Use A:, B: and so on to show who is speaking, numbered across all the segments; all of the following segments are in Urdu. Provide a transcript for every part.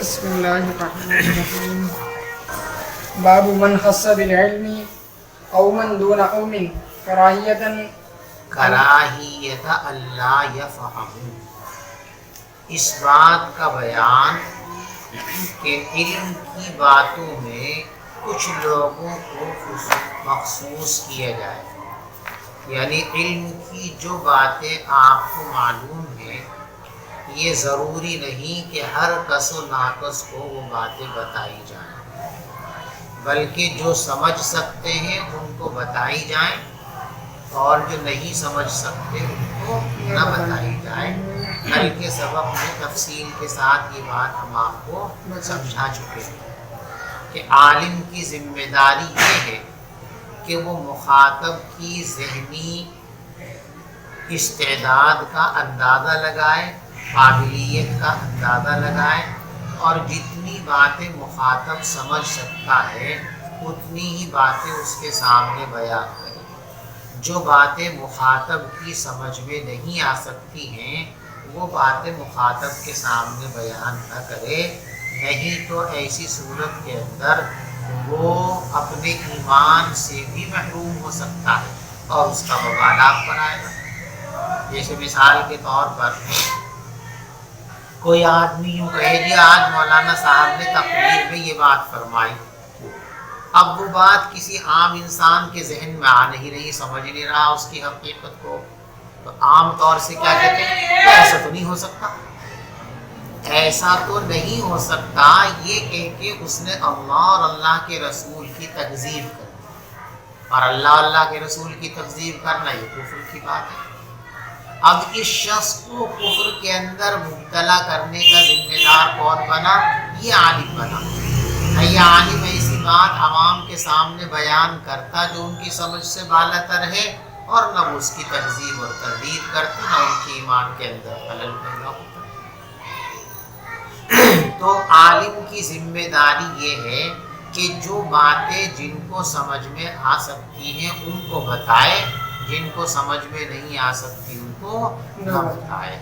A: بسم اللہ الرحمن الرحیم باب من خص بالعلم قوما دون قوم
B: کراہیت اللہ یفہموا، اس بات کا بیان کہ علم کی باتوں میں کچھ لوگوں کو مخصوص کیا جائے، یعنی علم کی جو باتیں آپ کو معلوم ہیں یہ ضروری نہیں کہ ہر کس و ناقص کو وہ باتیں بتائی جائیں، بلکہ جو سمجھ سکتے ہیں ان کو بتائی جائیں اور جو نہیں سمجھ سکتے ان کو نہ بتائی جائے۔ کل کے سبق میں تفصیل کے ساتھ یہ بات ہم آپ کو سمجھا چکے ہیں کہ عالم کی ذمہ داری یہ ہے کہ وہ مخاطب کی ذہنی استعداد کا اندازہ لگائے، قابلیت کا اندازہ لگائے، اور جتنی باتیں مخاطب سمجھ سکتا ہے اتنی ہی باتیں اس کے سامنے بیان کرے۔ جو باتیں مخاطب کی سمجھ میں نہیں آ سکتی ہیں وہ باتیں مخاطب کے سامنے بیان نہ کرے، نہیں تو ایسی صورت کے اندر وہ اپنے ایمان سے بھی محروم ہو سکتا ہے اور اس کا وبال آپ پر آئے گا۔ جیسے مثال کے طور پر کوئی آدمی یوں کہے جی آج مولانا صاحب نے تقریر میں یہ بات فرمائی، اب وہ بات کسی عام انسان کے ذہن میں آ نہیں رہی، سمجھ نہیں رہا اس کی حقیقت کو، تو عام طور سے کیا کہتے ہیں ایسا تو نہیں ہو سکتا، ایسا تو نہیں ہو سکتا، یہ کہہ کے اس نے اللہ اور اللہ کے رسول کی تکذیب کر دی، اور اللہ کے رسول کی تکذیب کرنا یہ کفر کی بات ہے۔ اب اس شخص کو کفر کے اندر مبتلا کرنے کا ذمہ دار کون بنا؟ یہ عالم بنا۔ یہ عالم ایسی بات عوام کے سامنے بیان کرتا جو ان کی سمجھ سے بالا تر ہے، اور نہ وہ اس کی تکذیب اور تردید کرتے، نہ ان کے ایمان کے اندر خلل پیدا ہوتا۔ تو عالم کی ذمہ داری یہ ہے کہ جو باتیں جن کو سمجھ میں آ سکتی ہیں ان کو بتائے، جن کو سمجھ میں نہیں آ سکتی ان کو نہ بتائے۔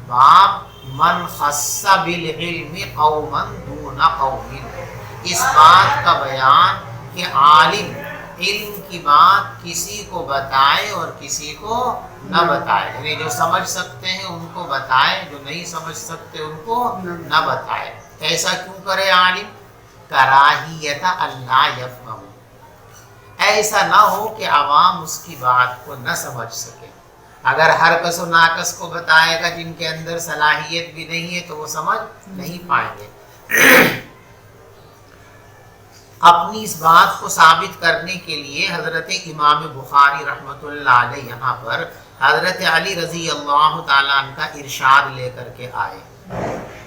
B: باب من خص بالعلم قوما دون قوم، اس بات کا بیان کہ عالم علم کی بات کسی کو بتائے اور کسی کو نہ بتائے، یعنی جو سمجھ سکتے ہیں ان کو بتائے، جو نہیں سمجھ سکتے ان کو نہ بتائے۔ ایسا کیوں کرے عالم؟ کراہیت اللہ یفہموا، ایسا نہ ہو کہ عوام اس کی بات کو نہ سمجھ سکے۔ اگر ہر کس و ناقص کو بتائے گا جن کے اندر صلاحیت بھی نہیں ہے تو وہ سمجھ نہیں پائیں گے۔ اپنی اس بات کو ثابت کرنے کے لیے حضرت امام بخاری رحمۃ اللہ علیہ یہاں پر حضرت علی رضی اللہ تعالیٰ عنہ کا ارشاد لے کر کے آئے۔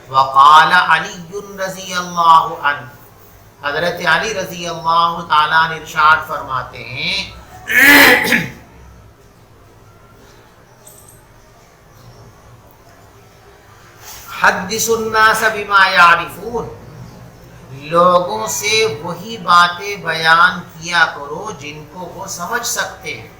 B: وقال علی رضی اللہ عنہ، حضرت علی رضی اللہ تعالیٰ عنہ ارشاد فرماتے ہیں حدثوا الناس بما يعرفون، لوگوں سے وہی باتیں بیان کیا کرو جن کو وہ سمجھ سکتے ہیں۔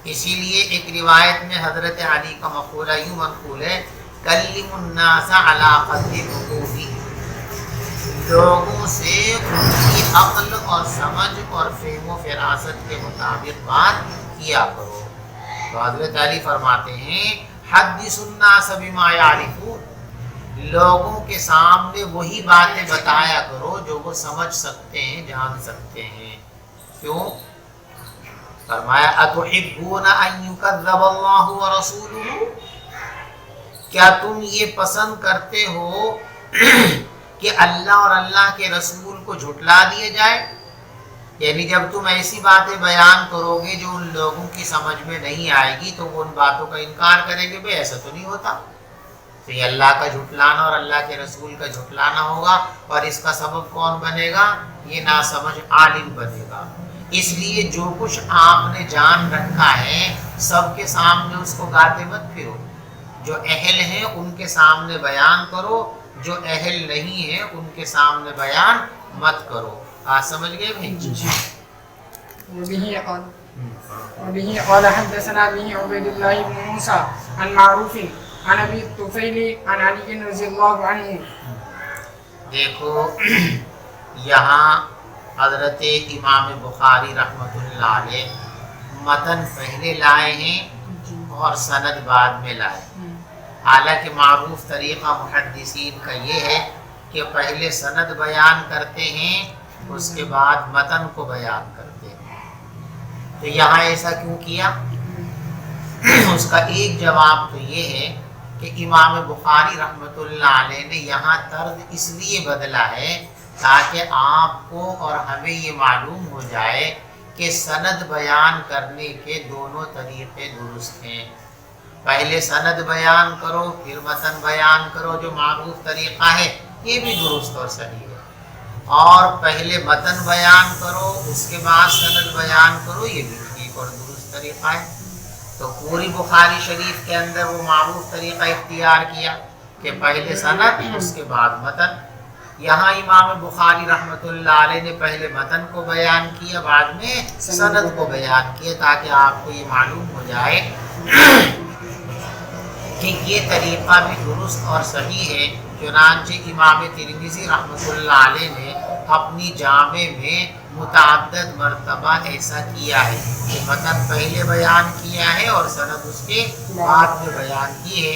B: اسی لیے ایک روایت میں حضرت علی کا مقولہ یوں منقول ہے کلم الناس علی قدر عقولہم، لوگوں سے ان کی عقل اور سمجھ اور فہم و فراست کے مطابق بات کیا کرو۔ تو حضرت علی فرماتے ہیں حدثوا الناس بما يعرفون، لوگوں کے سامنے وہی باتیں بتایا کرو جو وہ سمجھ سکتے ہیں، جان سکتے ہیں۔ کیوں؟ فرمایا اتحبون ان یکذب اللہ ورسولہ، کیا تم یہ پسند کرتے ہو کہ اللہ اور اللہ کے رسول کو جھٹلا دیا جائے؟ یعنی جب تم ایسی باتیں بیان کرو گے جو ان لوگوں کی سمجھ میں نہیں آئے گی تو وہ ان باتوں کا انکار کریں گے، بھئی ایسا تو نہیں ہوتا۔ تو یہ اللہ کا جھٹلانا اور اللہ کے رسول کا جھٹلانا ہوگا، اور اس کا سبب کون بنے گا؟ یہ ناسمجھ عالم بنے گا۔ اس لیے جو کچھ آپ نے جان رکھا ہے سب کے سامنے اس کو گاتے مت پھرو، جو اہل ہیں ان کے سامنے بیان کرو، جو اہل نہیں ہیں ان کے سامنے بیان مت کرو۔ آج سمجھ گئے بھائی؟
A: وبه قال حدثنا به عبيد الله بن موسى عن معروف عن ابي الطفيل عن علي رضي الله عنه
B: دیکھو یہاں حضرت امام بخاری رحمۃ اللہ علیہ متن پہلے لائے ہیں اور سند بعد میں لائے. حالانکہ معروف طریقہ محدثین کا یہ ہے کہ پہلے سند بیان کرتے ہیں اس کے بعد متن کو بیان کرتے ہیں. تو یہاں ایسا کیوں کیا؟ اس کا ایک جواب تو یہ ہے کہ امام بخاری رحمۃ اللہ علیہ نے یہاں طرز اس لیے بدلا ہے تاکہ آپ کو اور ہمیں یہ معلوم ہو جائے کہ سند بیان کرنے کے دونوں طریقے درست ہیں. پہلے سند بیان کرو پھر متن بیان کرو جو معروف طریقہ ہے، یہ بھی درست اور صحیح ہے. اور پہلے متن بیان کرو اس کے بعد سند بیان کرو، یہ بھی ٹھیک اور درست طریقہ ہے. تو پوری بخاری شریف کے اندر وہ معروف طریقہ اختیار کیا کہ پہلے سند اس کے بعد متن. یہاں امام بخاری رحمۃ اللہ علیہ نے پہلے متن کو بیان کیا بعد میں سند کو بیان کیا تاکہ آپ کو یہ معلوم ہو جائے کہ یہ طریقہ بھی درست اور صحیح ہے. چنانچہ امام ترمذی رحمۃ اللہ علیہ نے اپنی جامع میں متعدد مرتبہ ایسا کیا ہے کہ متن پہلے بیان کیا ہے اور سند اس کے بعد میں بیان کی ہے.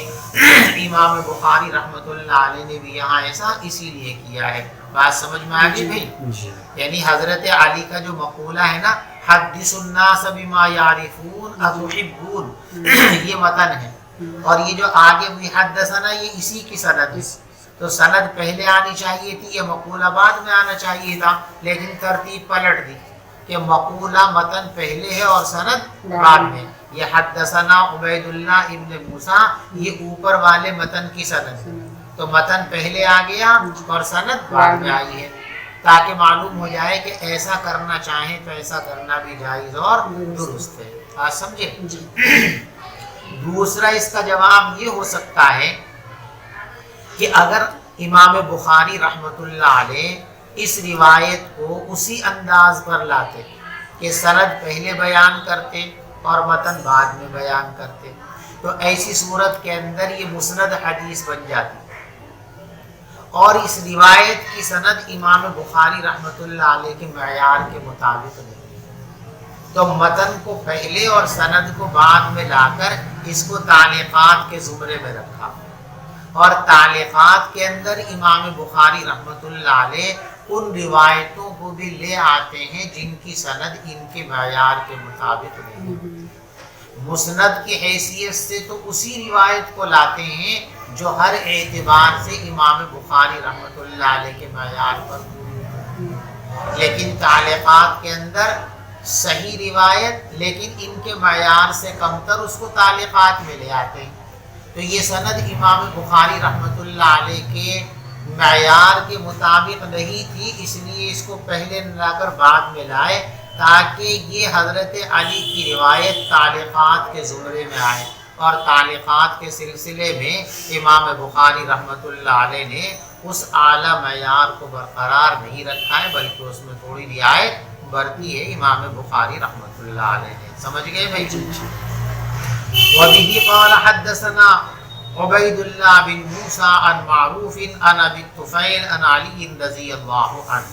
B: امام بخاری رحمۃ اللہ علیہ نے بھی یہاں ایسا اسی لیے کیا ہے. بات سمجھ میں آ گئی بھائی؟ یعنی حضرت علی کا جو مقولہ ہے نا، حدث الناس بما یعرفون اتحبون، یہ متن ہے. اور یہ جو آگے بھی حدثنا یہ اسی کی سند ہے. تو سند پہلے آنی چاہیے تھی، یہ مقولہ بعد میں آنا چاہیے تھا، لیکن ترتیب پلٹ دی کہ مقولہ متن پہلے ہے اور سند بعد میں. یہ حدثنا عبید اللہ ابن موسیٰ یہ اوپر والے متن کی سند ہے. تو متن پہلے آ گیا اور سند بعد میں آئی ہے تاکہ معلوم ہو جائے کہ ایسا کرنا چاہیں تو ایسا کرنا بھی جائز اور درست ہے. آپ سمجھے؟ دوسرا اس کا جواب یہ ہو سکتا ہے کہ اگر امام بخاری رحمۃ اللہ علیہ اس روایت کو اسی انداز پر لاتے کہ سند پہلے بیان کرتے اور متن بعد میں بیان کرتے، تو ایسی صورت کے اندر یہ مسند حدیث بن جاتی. اور اس روایت کی سند امام بخاری رحمۃ اللہ علیہ کے معیار کے مطابق نہیں، تو متن کو پہلے اور سند کو بعد میں لا کر اس کو تعلیقات کے زمرے میں رکھا. اور تعلیقات کے اندر امام بخاری رحمۃ اللہ علیہ ان روایتوں کو بھی لے آتے ہیں جن کی سند ان کے معیار کے مطابق نہیں. مسند کی حیثیت سے تو اسی روایت کو لاتے ہیں جو ہر اعتبار سے امام بخاری رحمۃ اللہ علیہ کے معیار پر پوری ہے. لیکن تعلیقات کے اندر صحیح روایت لیکن ان کے معیار سے کمتر اس کو تعلیقات میں لے آتے ہیں. تو یہ سند امام بخاری رحمۃ اللہ علیہ کے معیار کے مطابق نہیں تھی، اس لیے اس کو پہلے لا کر بعد میں لائے تاکہ یہ حضرت علی کی روایت تعلیقات کے زمرے میں آئے. اور تعلیقات کے سلسلے میں امام بخاری رحمۃ اللہ علیہ نے اس اعلیٰ معیار کو برقرار نہیں رکھا ہے بلکہ اس میں تھوڑی رعایت برتی ہے امام بخاری رحمۃ اللہ علیہ نے. سمجھ گئے بھائی؟ وبه قال حدثنا عبید اللہ بن موسیٰ عن معروف عن ابی الطفیل عن علی رضی اللہ عنہ.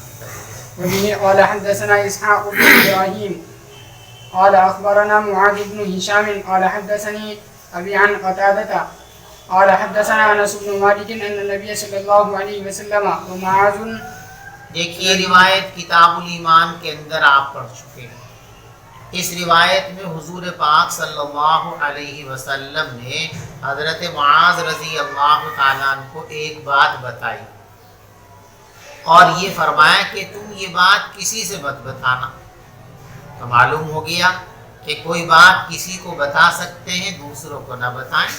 A: وبه قال حدثنا اسحاق بن ابراہیم قال اخبرنا معاذ بن هشام قال حدثني ابي عن قتادة قال حدثنا انس بن مالك ان النبي صلی اللہ علیہ وسلم ومعاذ.
B: دیکھیے روایت کتاب الایمان کے اندر آپ پڑھ چکے ہیں. اس روایت میں حضور پاک صلی اللہ علیہ وسلم نے حضرت معاذ رضی اللہ تعالیٰ عنہ کو ایک بات بتائی اور یہ فرمایا کہ تم یہ بات کسی سے مت بتانا. تو معلوم ہو گیا کہ کوئی بات کسی کو بتا سکتے ہیں دوسروں کو نہ بتائیں.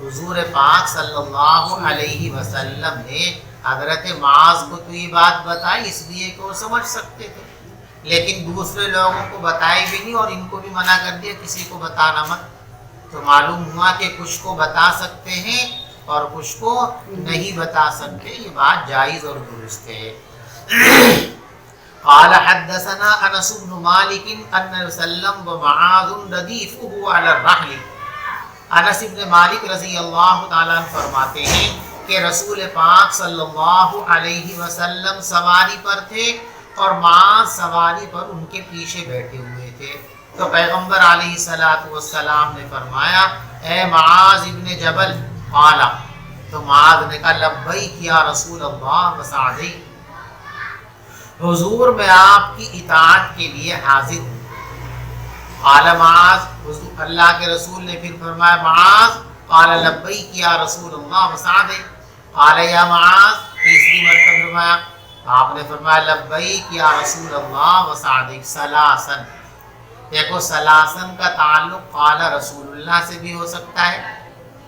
B: حضور پاک صلی اللہ علیہ وسلم نے حضرت معاذ کو تو یہ بات بتائی اس لیے کہ وہ سمجھ سکتے تھے، لیکن دوسرے لوگوں کو بتائی بھی نہیں اور ان کو بھی منع کر دیا کسی کو بتانا مت. تو معلوم ہوا کہ کچھ کو بتا سکتے ہیں اور کچھ کو نہیں بتا سکتے. یہ بات جائز اور درست ہے. قال حدثنا انس بن مالک ان وسلم ومعاذ ردیفه على الرحل. انس بن مالک رضی اللہ تعالیٰ عنہ فرماتے ہیں کہ رسول پاک صلی اللہ علیہ وسلم سواری پر تھے اور معاذ سواری پر ان کے پیچھے بیٹھے ہوئے تھے. تو پیغمبر علیہ السلام نے فرمایا اے معاذ ابن جبل، قال، تو معاذ نے کہا لبیک یا رسول اللہ وسعدی، حضور میں آپ کی اطاعت کے لیے حاضر ہوں. قال معاذ، حضور اللہ کے رسول نے پھر فرمایا معاذ، قال لبیک یا رسول اللہ وسعدی، قال یا معاذ، تیسری مرتبہ فرمایا، آپ نے فرمایا لبیک یا رسول اللہ وسعدی ثلاثاً. دیکھو ثلاثاً کا تعلق قال رسول اللہ سے بھی ہو سکتا ہے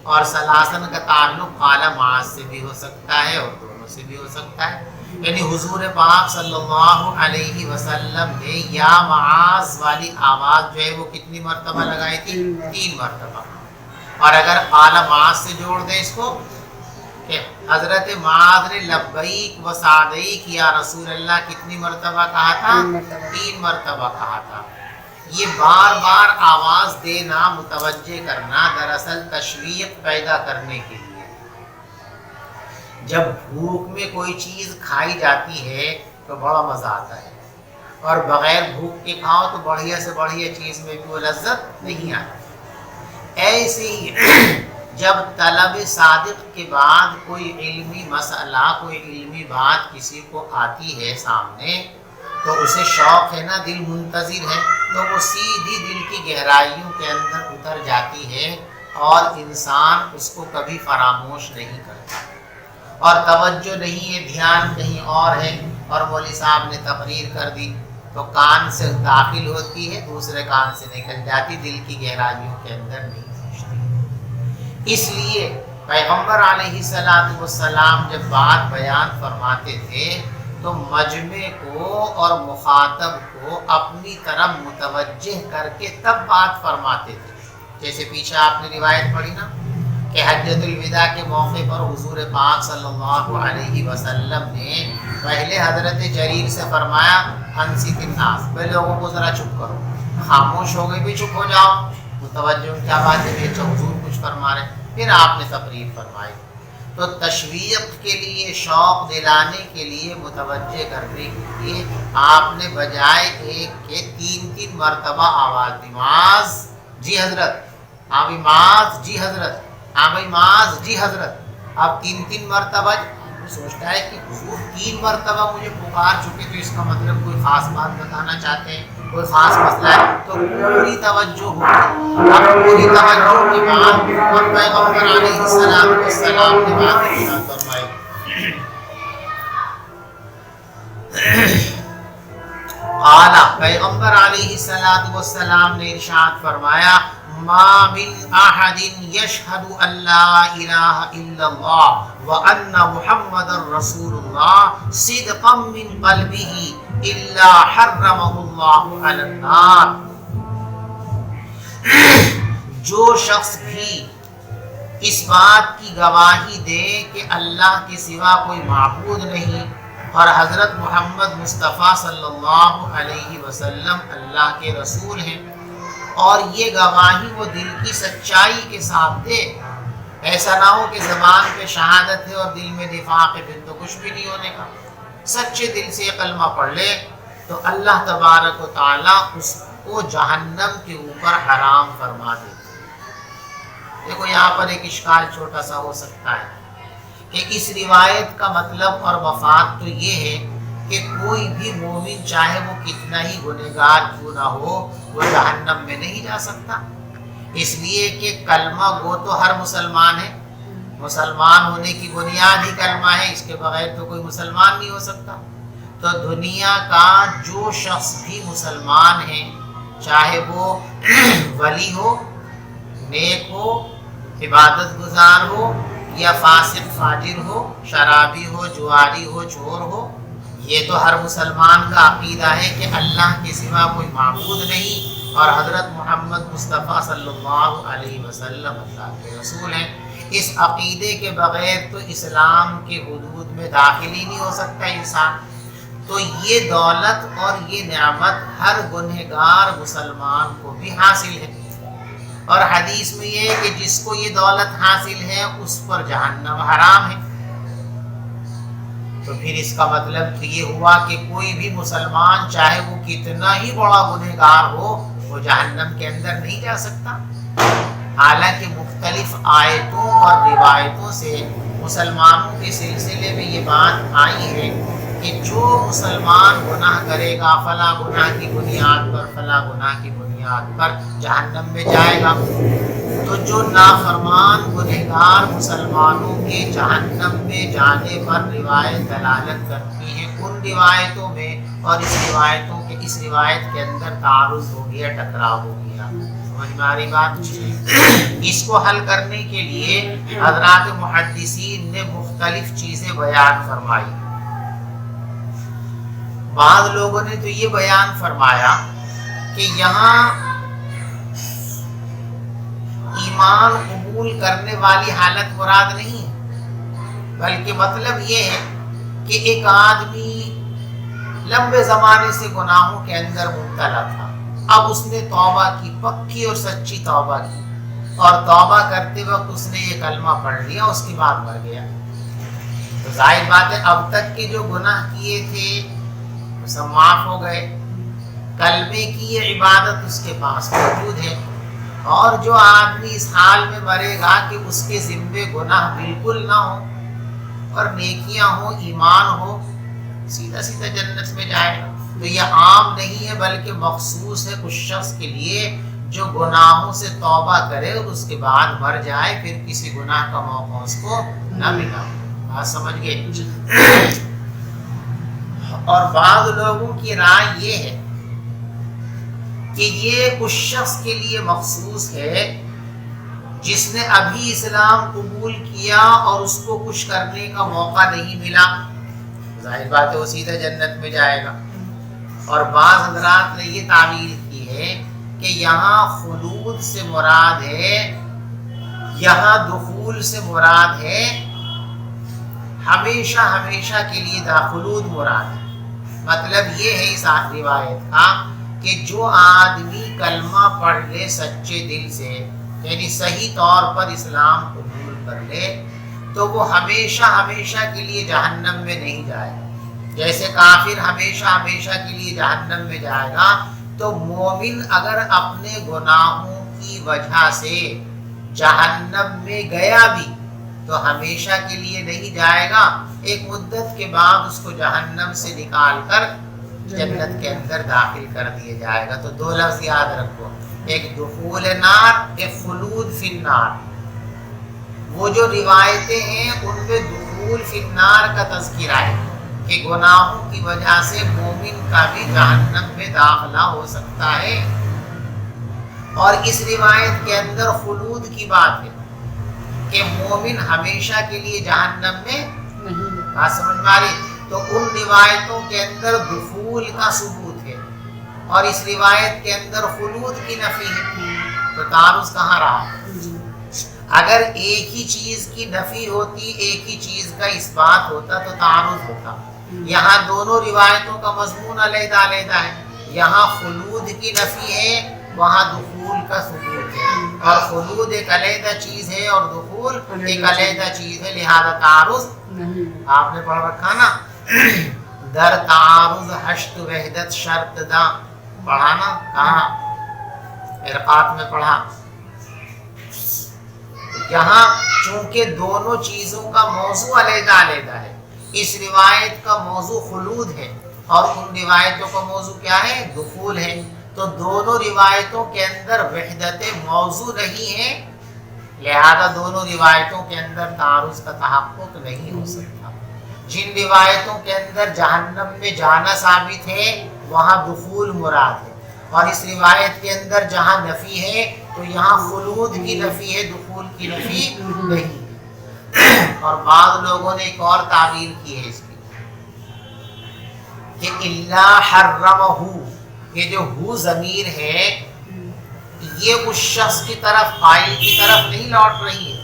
B: اور ثلاثاً کا تعلق قال معاذ سے بھی ہو سکتا ہے اور دونوں سے بھی ہو سکتا ہے. یعنی حضور پاک صلی اللہ علیہ وسلم نے یا معاذ والی آواز جو ہے وہ کتنی مرتبہ لگائی تھی؟ 3 مرتبہ. اور اگر قال معاذ سے جوڑ دیں اس کو کہ حضرت معاذ نے لبیک و سعدیک یا رسول اللہ کتنی مرتبہ کہا تھا؟ 3 مرتبہ کہا تھا. یہ بار بار آواز دینا، متوجہ کرنا دراصل تشویق پیدا کرنے کے لیے. جب بھوک میں کوئی چیز کھائی جاتی ہے تو بڑا مزہ آتا ہے، اور بغیر بھوک کے کھاؤ تو بڑھیا سے بڑھیا چیز میں بھی وہ لذت نہیں آتی. ایسے ہی جب طلب صادق کے بعد کوئی علمی مسئلہ، کوئی علمی بات کسی کو آتی ہے سامنے تو اسے شوق ہے نا، دل منتظر ہے، تو وہ سیدھی دل کی گہرائیوں کے اندر اتر جاتی ہے اور انسان اس کو کبھی فراموش نہیں کرتا. اور توجہ نہیں ہے، دھیان کہیں اور ہے، اور مولوی صاحب نے تقریر کر دی تو کان سے داخل ہوتی ہے، دوسرے کان سے نکل جاتی، دل کی گہرائیوں کے اندر نہیں پہنچتی. اس لیے پیغمبر علیہ السلام جب بات بیان فرماتے تھے تو مجمع کو اور مخاطب کو اپنی طرف متوجہ کر کے تب بات فرماتے تھے. جیسے پیچھے آپ نے روایت پڑھی نا کہ حجۃ الوداع کے موقع پر حضور پاک صلی اللہ علیہ وسلم نے پہلے حضرت جریر سے فرمایا انصت الناس، بھائی لوگوں کو ذرا چپ کرو، خاموش ہو گئے بھی چپ ہو جاؤ، متوجہ کیا بات ہے، حضور کچھ فرما رہے ہیں. پھر آپ نے تقریر فرمائی. تو تشویق کے لیے، شوق دلانے کے لیے، متوجہ کرنے کے لیے آپ نے بجائے ایک کے 3 مرتبہ آواز دی. معاذ جی حضرت، ہاں بھائی معاذ جی حضرت، ہاں بھائی معاذ جی حضرت. اب 3 مرتبہ سوچتا ہے کہ حضور 3 مرتبہ مجھے پکار چکے تو اس کا مطلب کوئی خاص بات بتانا چاہتے ہیں، کوئی خاص مسئلہ ہے. تو پوری توجہ ہوگی. اب پوری توجہ کے بعد اور پیغمبر علیہ السلام نے بات ارشاد فرمائی. قال، پیغمبر علیہ السلام نے ارشاد فرمایا ما من احد یشہد ان لا الہ الا اللہ وان محمد رسول اللہ صدقا من قلبہ الا حرمہ اللہ علی النار. جو شخص بھی اس بات کی گواہی دے کہ اللہ کے سوا کوئی معبود نہیں اور حضرت محمد مصطفیٰ صلی اللہ علیہ وسلم اللہ کے رسول ہیں، اور یہ گواہی وہ دل کی سچائی کے ساتھ دے. ایسا نہ ہو کہ زبان پہ شہادت ہے اور دل میں نفاق ہے، پھر تو کچھ بھی نہیں ہونے کا. سچے دل سے کلمہ پڑھ لے تو اللہ تبارک و تعالیٰ اس کو جہنم کے اوپر حرام فرما دے. دیکھو یہاں پر ایک اشکال چھوٹا سا ہو سکتا ہے کہ اس روایت کا مطلب اور مفاد تو یہ ہے کہ کوئی بھی مومن چاہے وہ کتنا ہی گنہگار کیوں نہ ہو وہ جہنم میں نہیں جا سکتا، اس لیے کہ کلمہ گو تو ہر مسلمان ہے. مسلمان ہونے کی بنیاد ہی کلمہ ہے، اس کے بغیر تو کوئی مسلمان نہیں ہو سکتا. تو دنیا کا جو شخص بھی مسلمان ہے، چاہے وہ ولی ہو، نیک ہو، عبادت گزار ہو، یا فاسق فاجر ہو، شرابی ہو، جواری ہو، چور ہو، یہ تو ہر مسلمان کا عقیدہ ہے کہ اللہ کے سوا کوئی معبود نہیں اور حضرت محمد مصطفیٰ صلی اللہ علیہ وسلم اللہ کے رسول ہیں. اس عقیدے کے بغیر تو اسلام کے حدود میں داخل ہی نہیں ہو سکتا انسان. تو یہ دولت اور یہ نعمت ہر گنہگار مسلمان کو بھی حاصل ہے، اور حدیث میں یہ ہے کہ جس کو یہ دولت حاصل ہے اس پر جہنم حرام ہے. تو پھر اس کا مطلب تو یہ ہوا کہ کوئی بھی مسلمان چاہے وہ کتنا ہی بڑا گنہگار ہو وہ جہنم کے اندر نہیں جا سکتا. حالانکہ مختلف آیتوں اور روایتوں سے مسلمانوں کے سلسلے میں یہ بات آئی ہے کہ جو مسلمان گناہ کرے گا فلاں گناہ کی بنیاد پر فلاں گناہ کی بنیاد پر جہنم میں جائے گا. تو جو نافرمان گنہگار مسلمانوں کے جہنم میں جانے پر روایت دلالت کرتی ہے ان روایتوں میں اور اس روایت کے اندر تعارض ہو گیا، ٹکراؤ ہو گیا. سمجھ میں آ رہی بات؟ اس کو حل کرنے کے لیے حضرات محدثین نے مختلف چیزیں بیان فرمائی. بعض لوگوں نے تو یہ بیان فرمایا کہ یہاں ایمان قبول کرنے والی حالت مراد نہیں ہے، بلکہ مطلب یہ ہے کہ ایک آدمی لمبے زمانے سے گناہوں کے اندر مبتلا تھا، اب اس نے توبہ کی، پکی اور سچی توبہ کی، اور توبہ کرتے وقت اس نے یہ کلمہ پڑھ لیا، اس کے بعد مر گیا. تو ظاہر بات ہے اب تک کے جو گناہ کیے تھے وہ سب معاف ہو گئے، کلمے کی یہ عبادت اس کے پاس موجود ہے. اور جو آدمی اس حال میں مرے گا کہ اس کے ذمے گناہ بالکل نہ ہو اور نیکیاں ہوں، ایمان ہو، سیدھا سیدھا جنت میں جائے گا. تو یہ عام نہیں ہے بلکہ مخصوص ہے اس شخص کے لیے جو گناہوں سے توبہ کرے اور اس کے بعد مر جائے، پھر کسی گناہ کا موقع اس کو نہ ملا. بات سمجھ گئے؟ اور بعض لوگوں کی رائے یہ ہے کہ یہ اس شخص کے لیے مخصوص ہے جس نے ابھی اسلام قبول کیا اور اس کو کچھ کرنے کا موقع نہیں ملا. ظاہر بات ہے وہ سیدھا جنت میں جائے گا. اور بعض حضرات نے یہ تعبیر کی ہے کہ یہاں خلود سے مراد ہے، یہاں دخول سے مراد ہے ہمیشہ ہمیشہ کے لیے خلود مراد ہے. مطلب یہ ہے اس روایت کا کہ جو آدمی کلمہ پڑھ لے سچے دل سے، یعنی صحیح طور پر اسلام قبول کر لے، تو وہ ہمیشہ ہمیشہ کے لیے جہنم میں نہیں جائے گا. جیسے کافر ہمیشہ ہمیشہ کے لیے جہنم میں جائے گا، تو مومن اگر اپنے گناہوں کی وجہ سے جہنم میں گیا بھی تو ہمیشہ کے لیے نہیں جائے گا، ایک مدت کے بعد اس کو جہنم سے نکال کر جنت کے اندر داخل کر دیا جائے گا. تو دو لفظ یاد رکھو، ایک دخول نار، ایک خلود فی النار. وہ جو روایتیں ہیں ان میں دخول فی النار کا تذکرہ ہے کہ گناہوں کی وجہ سے مومن کا بھی جہنم میں داخلہ ہو سکتا ہے. اور اس روایت کے اندر خلود کی بات ہے کہ مومن ہمیشہ کے لیے جہنم میں نہیں. بات سمجھ میں آ رہی؟ تو ان روایتوں کے اندر دخول کا ثبوت ہے اور اس روایت کے اندر خلود کی نفی ہے. تو تعارض کہاں رہا؟ اگر ایک ہی چیز کی نفی ہوتی، ایک ہی چیز کا اس بات ہوتا تو تعارض ہوتا. یہاں دونوں روایتوں کا مضمون علیحدہ علیحدہ ہے. یہاں خلود کی نفی ہے، وہاں دخول کا ثبوت ہے. اور خلود ایک علیحدہ چیز ہے اور دخول ایک علیحدہ چیز ہے، لہذا تعارض آپ نے پڑھ رکھا نا، در تعارض حشت وحدت شرط دا. پڑھا نا؟ کہاں؟ ارقات میں پڑھا. یہاں چونکہ دونوں چیزوں کا موضوع علیحدہ علیحدہ ہے، اس روایت کا موضوع خلود ہے اور ان روایتوں کا موضوع کیا ہے؟ دخول ہے. تو دونوں روایتوں کے اندر وحدت موضوع نہیں ہے، لہذا دونوں روایتوں کے اندر تعارض کا تحقق نہیں ہو سکتا. جن روایتوں کے اندر جہنم میں جانا ثابت ہے وہاں دخول مراد ہے، اور اس روایت کے اندر جہاں نفی ہے تو یہاں خلود کی نفی ہے، دخول کی نفی نہیں. اور بعض لوگوں نے ایک اور تعبیر کی ہے اس کی کہ الا حرمہ، یہ جو ہو ضمیر ہے یہ اس شخص کی طرف، قائل کی طرف نہیں لوٹ رہی ہے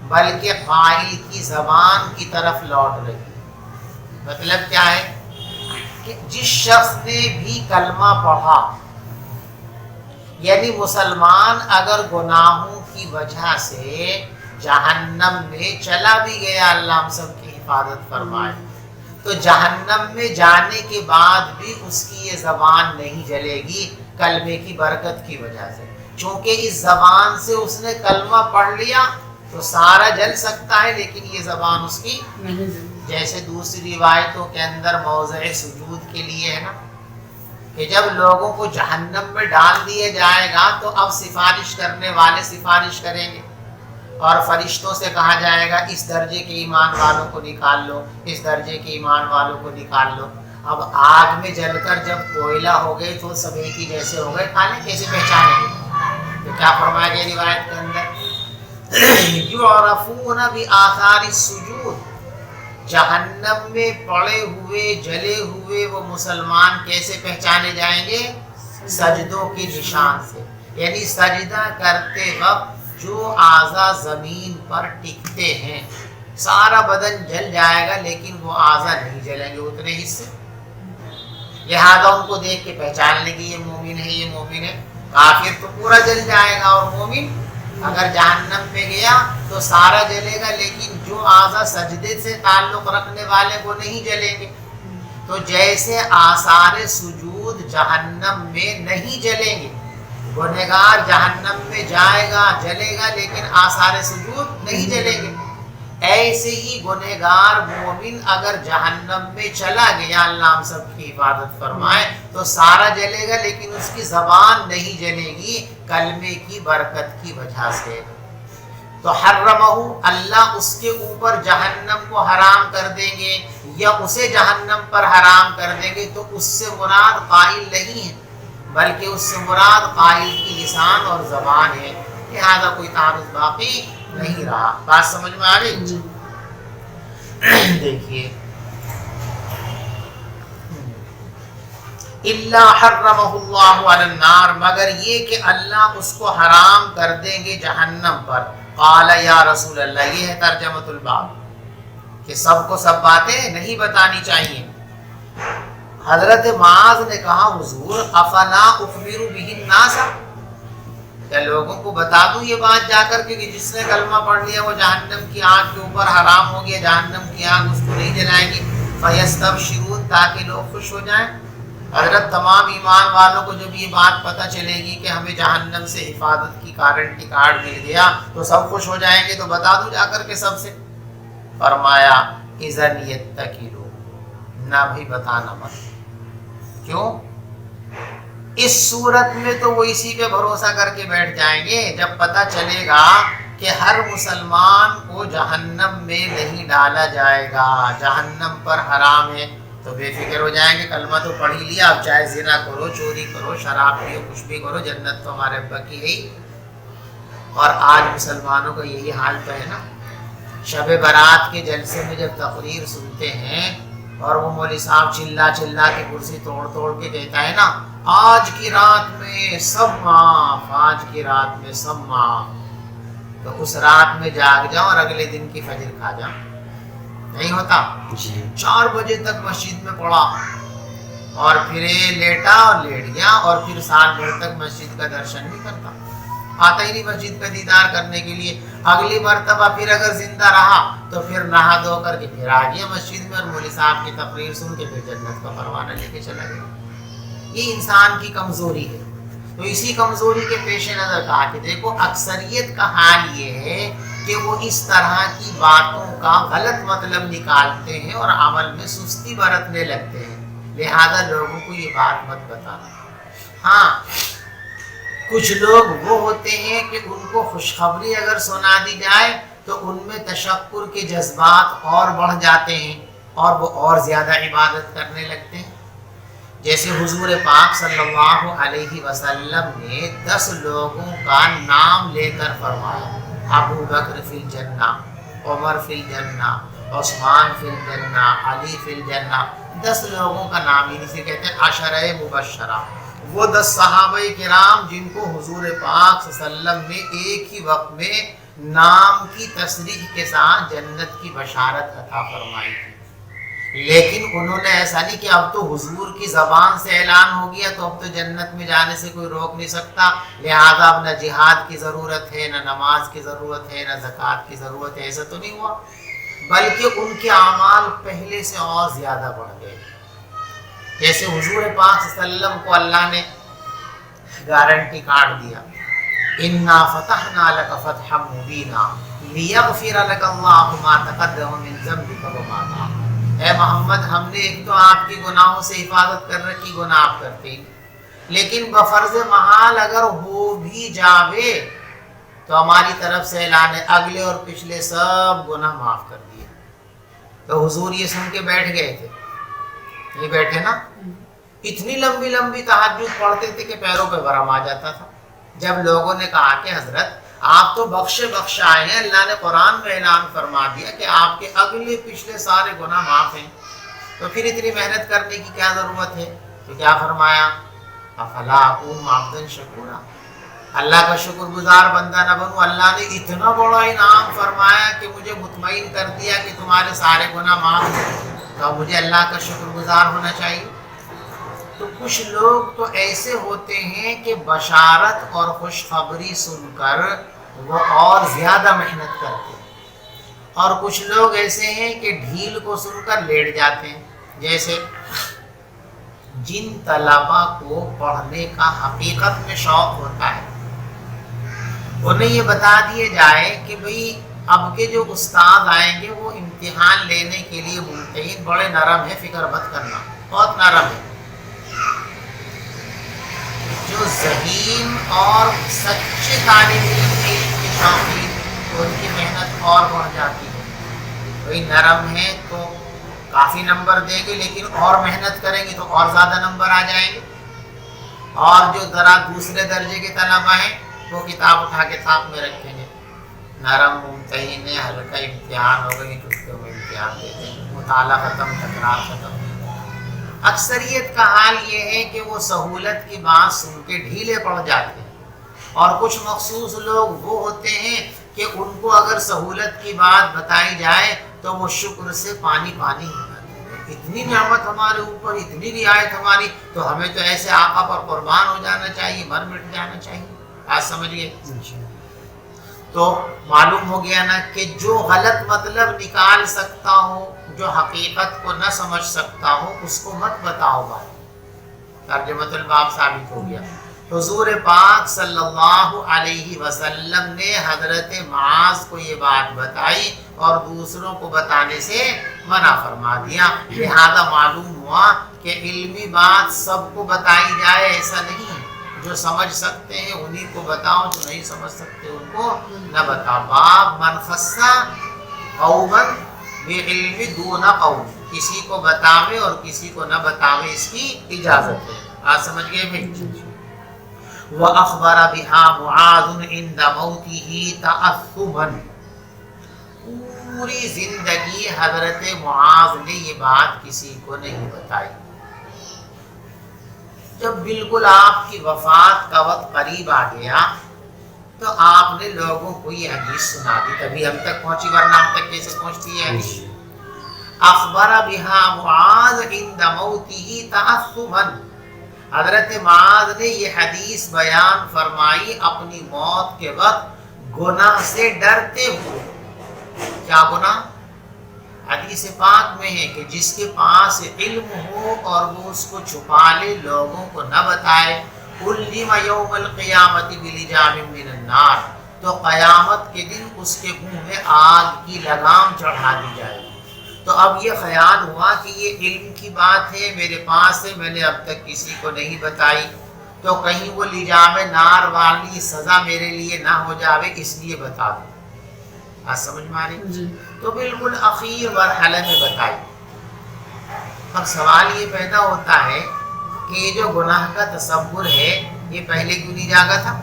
B: بلکہ قائل کی زبان کی طرف لوٹ رہی ہے. مطلب کیا ہے کہ جس شخص نے بھی کلمہ پڑھا، یعنی مسلمان اگر گناہوں کی وجہ سے جہنم میں چلا بھی گیا، اللہ ہم سب کی حفاظت فرمائے۔ تو جہنم میں جانے کے بعد بھی اس کی یہ زبان نہیں جلے گی کلمے کی برکت کی وجہ سے، چونکہ اس زبان سے اس نے کلمہ پڑھ لیا تو سارا جل سکتا ہے، لیکن یہ زبان اس کی
A: نہیں،
B: جیسے دوسری روایتوں کے اندر موضع سجود کے لیے ہے نا کہ جب لوگوں کو جہنم میں ڈال دیا جائے گا تو اب سفارش کرنے والے سفارش کریں گے اور فرشتوں سے کہا جائے گا اس درجے کے ایمان والوں کو نکال لو، اس درجے کے ایمان والوں کو نکال لو۔ اب آگ میں جل کر جب کوئلہ ہو گئے تو سب ایک ہی جیسے ہو گئے، کھانے کیسے پہچانیں گے؟ تو کیا فرمایا گیا روایت کے اندر، یعرفون بآثار السجود، جہنم میں پڑے ہوئے جلے ہوئے وہ مسلمان کیسے پہچانے جائیں گے؟ سجدوں کے نشان سے، یعنی سجدہ کرتے وقت جو اعضاء زمین پر ٹکتے ہیں سارا بدن جل جائے گا لیکن وہ اعضاء نہیں جلیں گے اتنے حصے، لہذا ان کو دیکھ کے پہچان لیں گے یہ مومن ہے یہ مومن ہے۔ کافر تو پورا جل جائے گا اور مومن اگر جہنم میں گیا تو سارا جلے گا لیکن جو اعضاء سجدے سے تعلق رکھنے والے وہ نہیں جلیں گے۔ تو جیسے آثار سجود جہنم میں نہیں جلیں گے، گنہگار جہنم میں جائے گا جلے گا لیکن آثار سجود نہیں جلیں گے، ایسے ہی گنہگار مومن اگر جہنم میں چلا گیا، اللہ ہم سب کی حفاظت فرمائے، تو سارا جلے گا لیکن اس کی زبان نہیں جلے گی کلمے کی برکت کی وجہ سے۔ تو حرمہ، اللہ اس کے اوپر جہنم کو حرام کر دیں گے یا اسے جہنم پر حرام کر دیں گے تو اس سے مراد قائل نہیں ہے بلکہ اس سے مراد قائل کی لسان اور زبان ہے، لہذا کوئی تعارض باقی نہیں رہا۔ بات سمجھ میں آ گئی؟ دیکھیے، الا حرمہ اللہ علی النار، مگر یہ کہ اللہ اس کو حرام کر دیں گے جہنم پر۔ قال یا رسول اللہ، یہ ہے ترجمۃ الباب کہ سب کو سب باتیں نہیں بتانی چاہیے۔ حضرت معاذ نے کہا حضور افلا اخبر به الناس، کیا لوگوں کو بتا دوں یہ بات جا کر کے کہ جس نے کلمہ پڑھ لیا وہ جہنم کی آگ کے اوپر حرام ہو گیا، جہنم کی آگ اس کو نہیں جلائے گی، فیستبشرون، تاکہ لوگ خوش ہو جائیں۔ حضرت تمام ایمان والوں کو جب یہ بات پتہ چلے گی کہ ہمیں جہنم سے حفاظت کی گارنٹی کارڈ مل گیا تو سب خوش ہو جائیں گے، تو بتا دوں جا کر کے سب سے۔ فرمایا اذن یتکلوا، نہ بھائی بتانا مت۔ کیوں؟ اس صورت میں تو وہ اسی پہ بھروسہ کر کے بیٹھ جائیں گے جب پتہ چلے گا کہ ہر مسلمان کو جہنم میں نہیں ڈالا جائے گا، جہنم پر حرام ہے، تو بے فکر ہو جائیں گے، کلمہ تو پڑھ ہی لیا، اب چاہے زنا کرو، چوری کرو، شراب پیو، کچھ بھی کرو، جنت تو ہمارے ابا کی ہے۔ اور آج مسلمانوں کا یہی حال تو ہے نا، شب برات کے جلسے میں جب تقریر سنتے ہیں اور وہ مولوی صاحب چلا چلا کے کرسی توڑ توڑ کے کہتا ہے نا آج کی رات میں سب معاف، آج کی رات میں سب معاف، تو اس رات میں جاگ جاؤ اور اگلے دن کی فجر کھا جاؤ، نہیں ہوتا؟ 4 بجے تک مسجد میں پڑا اور پھر لیٹا اور لیٹ گیا اور پھر سال بھر تک مسجد کا درشن نہیں کرتا، آتا ہی نہیں مسجد کا دیدار کرنے کے لیے۔ اگلی مرتبہ پھر اگر زندہ رہا تو پھر نہا دھو کر کے پھر آ گیا مسجد میں اور مولوی صاحب کی تقریر سن کے پھر جنت کا پروانہ لے کے چلا گیا۔ یہ انسان کی کمزوری ہے۔ تو اسی کمزوری کے پیش نظر کہا کہ دیکھو اکثریت کا حال یہ ہے کہ وہ اس طرح کی باتوں کا غلط مطلب نکالتے ہیں اور عمل میں سستی برتنے لگتے ہیں، لہذا لوگوں کو یہ بات مت بتانا۔ ہاں، کچھ لوگ وہ ہوتے ہیں کہ ان کو خوشخبری اگر سنا دی جائے تو ان میں تشکر کے جذبات اور بڑھ جاتے ہیں اور وہ اور زیادہ عبادت کرنے لگتے ہیں۔ جیسے حضور پاک صلی اللہ علیہ وسلم نے 10 لوگوں کا نام لے کر فرمایا، ابو بکر فی الجنہ، عمر فی الجنہ، عثمان فی الجنہ، علی فی الجنہ، 10 لوگوں کا نام، انہیں سے کہتے ہیں عشرہ مبشرہ۔ وہ 10 صحابہ کرام جن کو حضور پاک صلی اللہ علیہ وسلم نے ایک ہی وقت میں نام کی تصریح کے ساتھ جنت کی بشارت عطا فرمائی تھی، لیکن انہوں نے ایسا نہیں کہ اب تو حضور کی زبان سے اعلان ہو گیا تو اب تو جنت میں جانے سے کوئی روک نہیں سکتا، لہذا اب نہ جہاد کی ضرورت ہے، نہ نماز کی ضرورت ہے، نہ زکوٰۃ کی ضرورت ہے، ایسا تو نہیں ہوا۔ بلکہ ان کے اعمال پہلے سے اور زیادہ بڑھ گئے. جیسے حضور پاک صلی اللہ علیہ وسلم کو اللہ نے گارنٹی کارڈ دیا, انا فتحنا لک فتحا مبینا لیغفر لک اللہ ما تقدم من ذنبک وما تأخر. اے محمد, ہم نے ایک تو آپ کی گناہوں سے حفاظت کر رکھی, گناہ آپ کرتے ہیں, لیکن بفرض محال اگر ہو بھی جاوے تو ہماری طرف سے اعلان ہے اگلے اور پچھلے سب گناہ معاف کر دیے. تو حضور یہ سن کے بیٹھ گئے تھے, یہ بیٹھے نا, اتنی لمبی لمبی تہجد پڑھتے تھے کہ پیروں پہ ورم آ جاتا تھا. جب لوگوں نے کہا کہ حضرت آپ تو بخش آئے ہیں, اللہ نے قرآن میں اعلان فرما دیا کہ آپ کے اگلے پچھلے سارے گناہ معاف ہیں, تو پھر اتنی محنت کرنے کی کیا ضرورت ہے؟ تو کیا فرمایا, افلا اکون عبدا شکورا, اللہ کا شکر گزار بندہ نہ بنوں. اللہ نے اتنا بڑا انعام فرمایا کہ مجھے مطمئن کر دیا کہ تمہارے سارے گناہ معاف ہیں, تو مجھے اللہ کا شکر گزار ہونا چاہیے. تو کچھ لوگ تو ایسے ہوتے ہیں کہ بشارت اور خوشخبری سن کر وہ اور زیادہ محنت کرتے ہیں, اور کچھ لوگ ایسے ہیں کہ ڈھیل کو سن کر لیٹ جاتے ہیں. جیسے جن طلباء کو پڑھنے کا حقیقت میں شوق ہوتا ہے, انہیں یہ بتا دیے جائے کہ بھئی اب کے جو استاد آئیں گے وہ امتحان لینے کے لیے ممتحن بڑے نرم ہے, فکر مت کرنا, بہت نرم ہے. جو ذہین اور سچے طالب علم کے شوقین, تو ان کی محنت اور بڑھ جاتی ہے. کوئی نرم ہے تو کافی نمبر دیں گے, لیکن اور محنت کریں گے تو اور زیادہ نمبر آ جائیں گے. اور جو ذرا دوسرے درجے کے طلباء ہیں وہ کتاب اٹھا کے تھاپ میں رکھیں گے, نرم ممتحن ہے, ہلکا امتحان ہو گئی چٹکیوں میں امتحان دیتے ہیں, مطالعہ ختم, تکرار ختم. اکثریت کا حال یہ ہے کہ وہ سہولت کی بات سن کے ڈھیلے پڑ جاتے ہیں, اور کچھ مخصوص لوگ وہ ہوتے ہیں کہ ان کو اگر سہولت کی بات بتائی جائے تو وہ شکر سے پانی پانی ہو جاتے ہیں. اتنی نعمت ہمارے اوپر, اتنی رعایت ہماری, تو ہمیں تو ایسے آقا پر قربان ہو جانا چاہیے, مر مٹ جانا چاہیے. آج سمجھئے, تو معلوم ہو گیا نا کہ جو غلط مطلب نکال سکتا ہو, جو حقیقت کو نہ سمجھ سکتا ہو, اس کو مت بتاؤ بات. ترجمۃ الباب ثابت ہو گیا. حضور پاک صلی اللہ علیہ وسلم نے حضرت معاذ کو یہ بات بتائی اور دوسروں کو بتانے سے منع فرما دیا. لہذا معلوم ہوا کہ علمی بات سب کو بتائی جائے ایسا نہیں, جو سمجھ سکتے ہیں انہی کو بتاؤ, جو نہیں سمجھ سکتے ان کو نہ بتاؤ. باب من خصا قوما بعلم دون قوم, کسی کو بتاوے اور کسی کو نہ بتاوے اس کی اجازت ہے. آج سمجھ گئے بھائی. وَأَخْبَرَ بِهَا مُعَاذٌ عِنْدَ مَوْتِهِ تَأَثُّبًا, پوری زندگی حضرت معاذ نے یہ بات کسی کو نہیں بتائی. جب بالکل آپ کی وفات کا وقت قریب آ گیا تو آپ نے لوگوں کو یہ حدیث سنا دی, تبھی ہم تک پہنچی, ورنہ ہم تک کیسے پہنچتی ہے حدیث. اخبر بها معاذ عند موته تعصبا, حضرت معاذ نے یہ حدیث بیان فرمائی اپنی موت کے وقت گناہ سے ڈرتے ہوئے. کیا گناہ؟ حدیث پاک میں ہے کہ جس کے پاس علم ہو اور وہ اس کو چھپا لے, لوگوں کو نہ بتائے, علم یوم القیامت بلجام من النار, تو قیامت کے دن اس کے منہ میں آگ کی لگام چڑھا دی جائے گی. تو اب یہ خیال ہوا کہ یہ علم کی بات ہے, میرے پاس ہے, میں نے اب تک کسی کو نہیں بتائی, تو کہیں وہ لجام نار والی سزا میرے لیے نہ ہو جاوے, اس لیے بتا دوں. آج سمجھ میں آ رہی؟ تو بالکل اخیر مرحلے میں بتائی. اب سوال یہ پیدا ہوتا ہے کہ یہ جو گناہ کا تصور ہے یہ پہلے کیوں نہیں جاگا تھا؟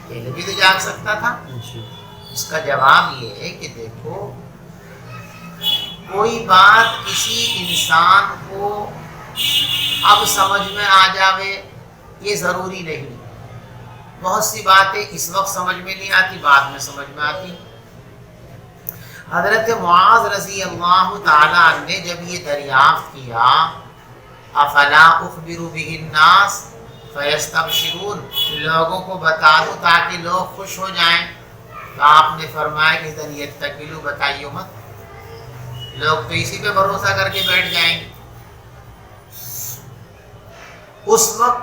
B: پہلے بھی تو جاگ سکتا تھا. اس کا جواب یہ ہے کہ دیکھو, کوئی بات کسی انسان کو اب سمجھ میں آ جاوے یہ ضروری نہیں. بہت سی باتیں اس وقت سمجھ میں نہیں آتی, بعد میں سمجھ میں آتی. حضرت معاذ رضی اللہ تعالیٰ عنہ نے جب یہ دریافت کیا, افلا اخبر به الناس فیستبشرون, لوگوں کو بتا دوں تاکہ لوگ خوش ہو جائیں, تو آپ نے فرمایا کہ ادھر یتکلوا بتائیے مت، لوگ تو اسی پہ بھروسہ کر کے بیٹھ جائیں گے۔ اس وقت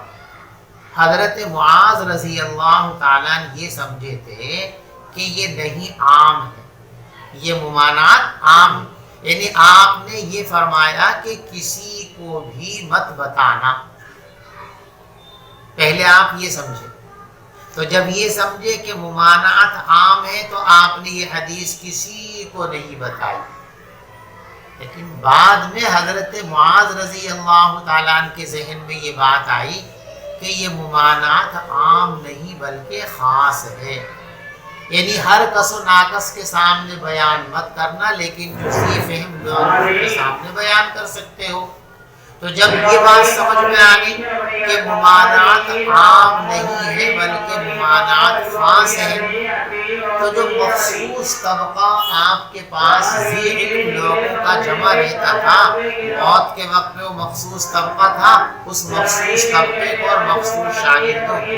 B: حضرت معاذ رضی اللہ تعالیٰ یہ سمجھے تھے کہ یہ نہیں عام ہے، یہ ممانعت عام، یعنی آپ نے یہ فرمایا کہ کسی کو بھی مت بتانا، پہلے آپ یہ سمجھے۔ تو جب یہ سمجھے کہ ممانعت عام ہے تو آپ نے یہ حدیث کسی کو نہیں بتائی، لیکن بعد میں حضرت معاذ رضی اللہ تعالیٰ عنہ کے ذہن میں یہ بات آئی کہ یہ ممانعت عام نہیں بلکہ خاص ہے، یعنی ہر کس و ناقص کے سامنے بیان مت کرنا، لیکن جزئی فہم لوگوں کے سامنے بیان کر سکتے ہو۔ تو جب یہ بات سمجھ میں آ گئی کہ ممانعت عام نہیں ہے بلکہ ممانعت خاص ہے، تو جو مخصوص طبقہ آپ کے پاس ذی علم لوگوں کا جمع رہتا تھا، موت کے وقت میں وہ مخصوص طبقہ تھا، اس مخصوص طبقے کو اور مخصوص شاگردوں کو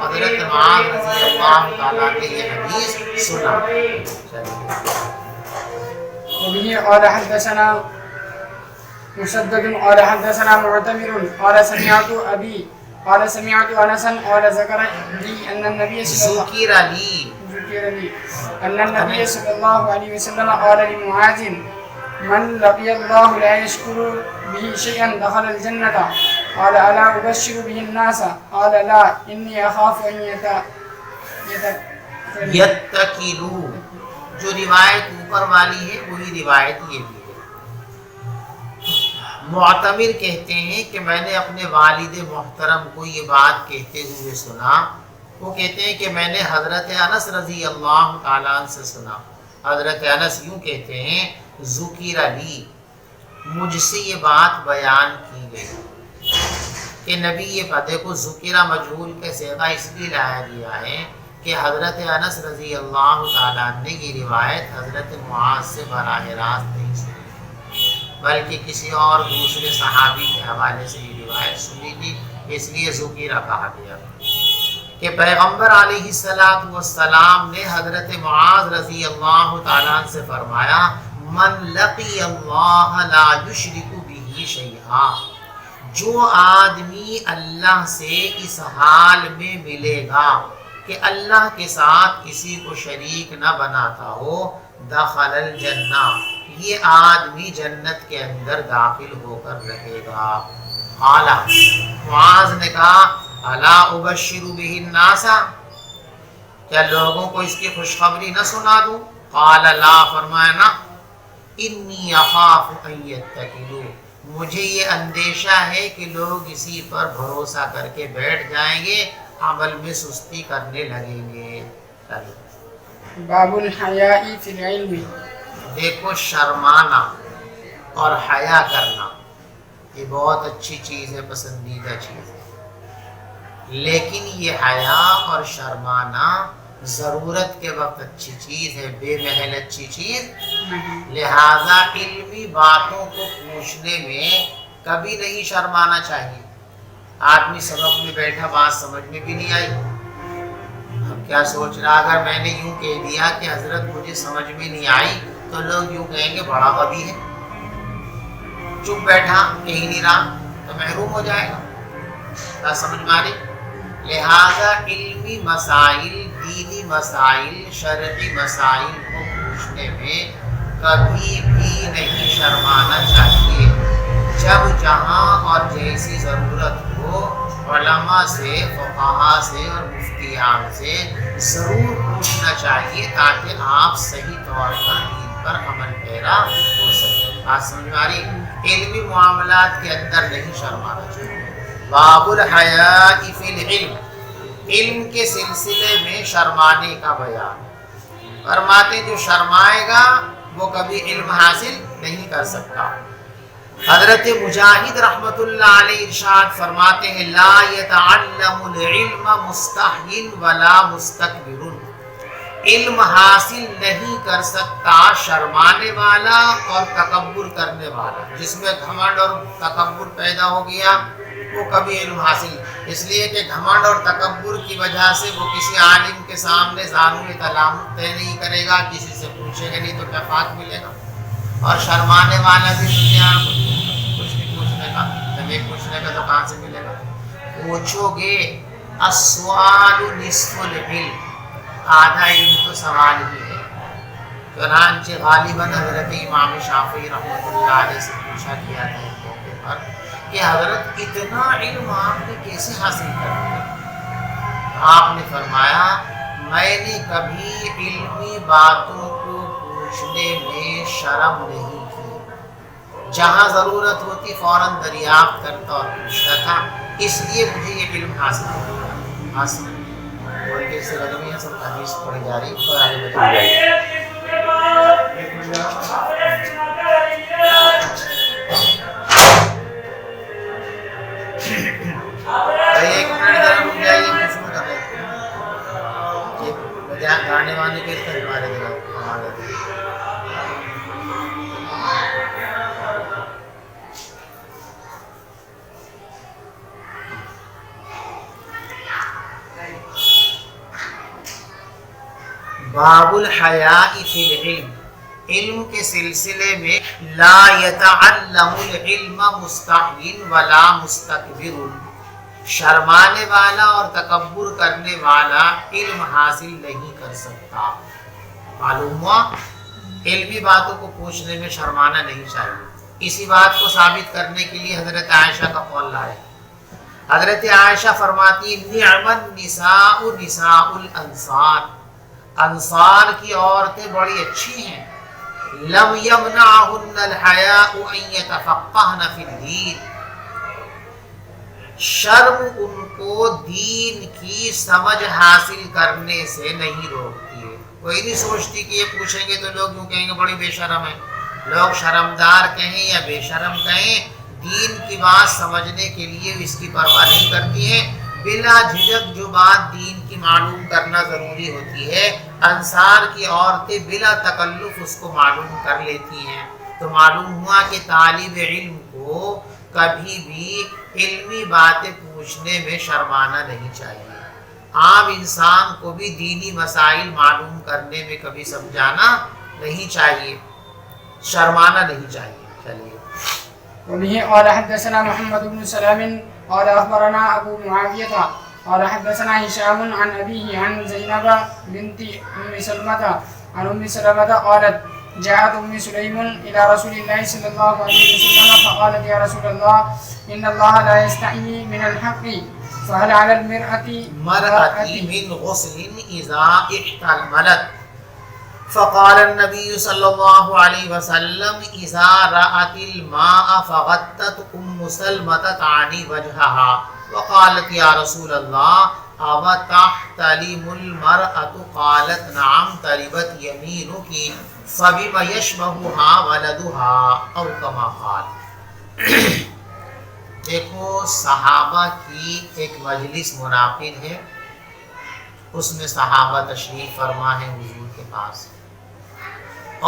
B: حضرت معاذ رضی اللہ تعالیٰ نے یہ حدیث سنا۔
A: وبه قال حدثنا مسدد قال حدثنا معتمر قال سمعت أبي قال سمعت أنسا قال ذكر لي أن النبي صلى الله عليه وسلم قال لمعاذ من لقي الله لا يشكر به شيئا دخل الجنة قال ألا أبشر به الناس قال لا إني أخاف أن
B: یتکلوا، جو روایت اوپر والی ہے وہی روایت یہ بھی ہے۔ معتمر کہتے ہیں کہ میں نے اپنے والد محترم کو یہ بات کہتے ہوئے سنا، وہ کہتے ہیں کہ میں نے حضرت انس رضی اللہ تعالیٰ عنہ سے سنا۔ حضرت انس یوں کہتے ہیں ذکر لی، مجھ سے یہ بات بیان کی گئی کہ نبی یہ پتے کو ذکرہ مجہول کے صیغہ اس لیے لایا گیا ہے کہ حضرت انس رضی اللہ تعالیٰ نے یہ روایت حضرت معاذ سے براہ راست نہیں سنی، بلکہ کسی اور دوسرے صحابی کے حوالے سے یہ روایت سنی تھی، اس لیے ذکیرہ کہا گیا کہ پیغمبر علیہ السلام نے حضرت معاذ رضی اللہ تعالیٰ سے فرمایا من لقی اللہ لا یشرک بہ شیئا، جو آدمی اللہ سے اس حال میں ملے گا کہ اللہ کے ساتھ کسی کو شریک نہ بناتا ہو، دخل الجنہ، یہ آدمی جنت کے اندر داخل ہو کر رہے گا۔ قال، معاذ نے کہا الا ابشر بہ الناس، کیا لوگوں کو اس کی خوشخبری نہ سنا دوں؟ قال لا، فرمایا نہ، انی اخاف ان یتکلوا، مجھے یہ اندیشہ ہے کہ لوگ اسی پر بھروسہ کر کے بیٹھ جائیں گے، عمل میں سستی کرنے لگیں گے۔
A: باب الحیاء فی العلم،
B: دیکھو شرمانا اور حیا کرنا یہ بہت اچھی چیز ہے، پسندیدہ چیز ہے، لیکن یہ حیا اور شرمانا ضرورت کے وقت اچھی چیز ہے، بے محل اچھی چیز، لہذا علمی باتوں کو پوچھنے میں کبھی نہیں شرمانا چاہیے۔ آدمی سبق میں بیٹھا بات سمجھ میں بھی نہیں آئی، اب کیا سوچ رہا اگر میں نے یوں کہہ دیا کہ حضرت مجھے سمجھ میں نہیں آئی تو لوگ یوں کہیں گے بڑا غبی ہے، چپ بیٹھا کہیں نہیں رہا تو محروم ہو جائے گا، کیا سمجھ میں آ رہی؟ لہذا علمی مسائل، دینی مسائل، شرعی مسائل کو پوچھنے میں کبھی بھی نہیں شرمانا چاہیے۔ جب جہاں اور جیسی ضرورت ہو علماء سے، فقہاء سے اور مفتیان سے ضرور پوچھنا چاہیے تاکہ آپ صحیح طور پر دین پر عمل پیرا ہو سکے۔ بات سمجھ میں آ رہی؟ علمی معاملات کے اندر نہیں شرمانا چاہیے۔ باب الحیاء فی العلم، علم کے سلسلے میں شرمانے کا بیان۔ فرماتے جو شرمائے گا وہ کبھی علم حاصل نہیں کر سکتا۔ حضرت مجاہد رحمت اللہ علیہ ارشاد فرماتے ہیں لا یتعلم العلم مستحی ولا مستکبر، علم حاصل نہیں کر سکتا شرمانے والا اور تکبر کرنے والا۔ جس میں گھمنڈ اور تکبر پیدا ہو گیا وہ کبھی علم حاصل، اس لیے کہ گھمنڈ اور تکبر کی وجہ سے وہ کسی عالم کے سامنے زانو تلامت طے نہیں کرے گا، کسی سے پوچھے گا نہیں تو اتفاق ملے گا، اور شرمانے والا بھی دنیا کچھ نہیں پوچھنے کا، جب پوچھنے کا تو کہاں سے ملے گا؟ پوچھو گے، السؤال نصف العلم، آدھا علم تو سوال ہی ہے۔ چنانچہ غالباً حضرت امام شافعی رحمۃ اللہ علیہ سے پوچھا گیا تھا ایک موقع پر کہ حضرت اتنا علم آپ نے کیسے حاصل کر لیا؟ آپ نے فرمایا میں نے کبھی علمی باتوں کو پوچھنے میں شرم نہیں کی، جہاں ضرورت ہوتی فوراً دریافت کرتا اور پوچھتا تھا، اس لیے مجھے یہ علم حاصل ہوا۔ حاصل بولتے سے لگمی ہے، سب حدیث پڑھی جا رہی اور آگے بتائی جا رہی ہے۔ ایک منٹ ذرا رک جائیے، میں شروع کر رہے ہیں گانے وانے کے ہمارے باب الحیاء فی العلم، علم کے سلسلے میں لا یتعلم العلم مستحی ولا مستکبر، شرمانے والا اور تکبر کرنے والا علم حاصل نہیں کر سکتا۔ معلوم ہوا علمی باتوں کو پوچھنے میں شرمانا نہیں چاہیے۔ اسی بات کو ثابت کرنے کے لیے حضرت عائشہ کا قول لائے۔ حضرت عائشہ فرماتی نعم النساء نساء الانصار، انصار کی عورتیں بڑی اچھی ہیں، لم یمنعہن الحیاء ان یتفقہن فی الدین، شرم ان کو دین کی سمجھ حاصل کرنے سے نہیں روکتی ہے۔ کوئی نہیں سوچتی کہ یہ پوچھیں گے تو لوگ یوں کہیں گے بڑی بے شرم ہے، لوگ شرمدار کہیں یا بے شرم کہیں، دین کی بات سمجھنے کے لیے اس کی پرواہ نہیں کرتی ہیں، بلا جھجک جو بات دین کی معلوم کرنا ضروری ہوتی ہے انصار کی عورتیں بلا تکلف اس کو معلوم کر لیتی ہیں۔ تو معلوم ہوا کہ طالب علم کو کبھی بھی علمی باتیں پوچھنے میں شرمانا نہیں چاہیے۔ عام انسان کو بھی دینی مسائل معلوم کرنے میں کبھی سمجھانا نہیں چاہیے، شرمانا نہیں چاہیے۔ چلیے
A: وبه قال حدثنا محمد بن سلام قال أخبرنا أبو معاوية قال حدثنا هشام عن أبيه عن زينب بنت أم سلمة عن أم سلمة قالت جاءت أم سليم إلى رسول الله صلى الله عليه وسلم فقالت يا رسول الله إن الله لا يستحيي من الحق فهل على
B: مرأة من غسل إذا احتلمت، فقال النبي صلى الله عليه وسلم إذا رأت الماء فغطت أم سلمة تعني وجهها وقالت يا رسول الله أو تحتلم المرأة؟ قالت نعم تربت يمينك فبما يشبهها ولدها أو كما قال۔ دیکھو صحابہ کی ایک مجلس منعقد ہے، اس میں صحابہ تشریف فرما ہے حضور کے پاس،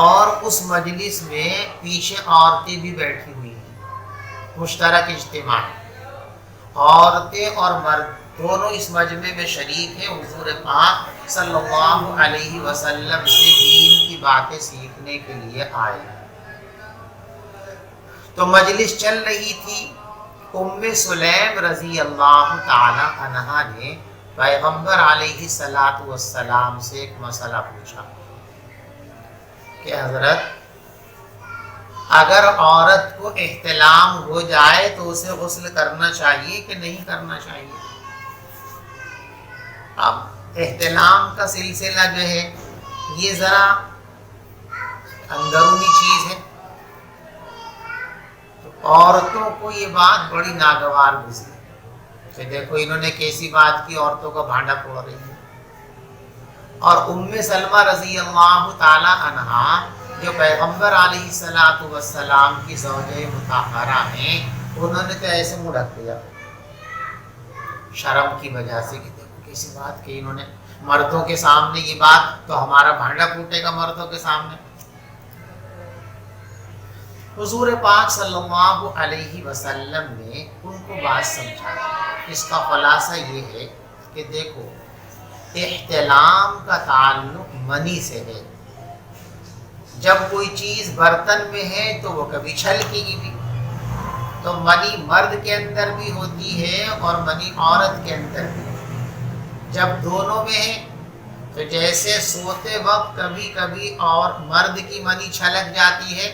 B: اور اس مجلس میں پیچھے عورتیں بھی بیٹھی ہوئی ہیں، مشترک اجتماع، عورتیں اور مرد دونوں اس مجمع میں شریک ہیں، حضور پاک صلی اللہ علیہ وسلم سے دین کی باتیں سیکھنے کے لیے آئے۔ تو مجلس چل رہی تھی، ام سلیم رضی اللہ تعالی عنہا نے پیغمبر علیہ السلام سے ایک مسئلہ پوچھا کہ حضرت اگر عورت کو احتلام ہو جائے تو اسے غسل کرنا چاہیے کہ نہیں کرنا چاہیے؟ اب احتلام کا سلسلہ جو ہے یہ ذرا اندرونی چیز ہے، عورتوں کو یہ بات بڑی ناگوار گزری کہ دیکھو انہوں نے کیسی بات کی، عورتوں کا بھانڈا پھوڑ رہی ہے۔ اور ام سلمہ رضی اللہ تعالی عنہا جو پیغمبر علیہ السلام کی زوجہ مطہرہ ہیں، انہوں نے تو ایسے منہ ڈھک دیا شرم کی وجہ سے کہ دیکھو کیسی بات کی انہوں نے، مردوں کے سامنے یہ بات، تو ہمارا بھانڈا پھوٹے گا مردوں کے سامنے۔ حضور پاک صلی اللہ علیہ وسلم نے ان کو بات سمجھائی۔ اس کا خلاصہ یہ ہے کہ دیکھو احتلام کا تعلق منی سے ہے۔ جب کوئی چیز برتن میں ہے تو وہ کبھی چھلکے گی بھی، تو منی مرد کے اندر بھی ہوتی ہے اور منی عورت کے اندر بھی۔ جب دونوں میں ہے تو جیسے سوتے وقت کبھی کبھی اور مرد کی منی چھلک جاتی ہے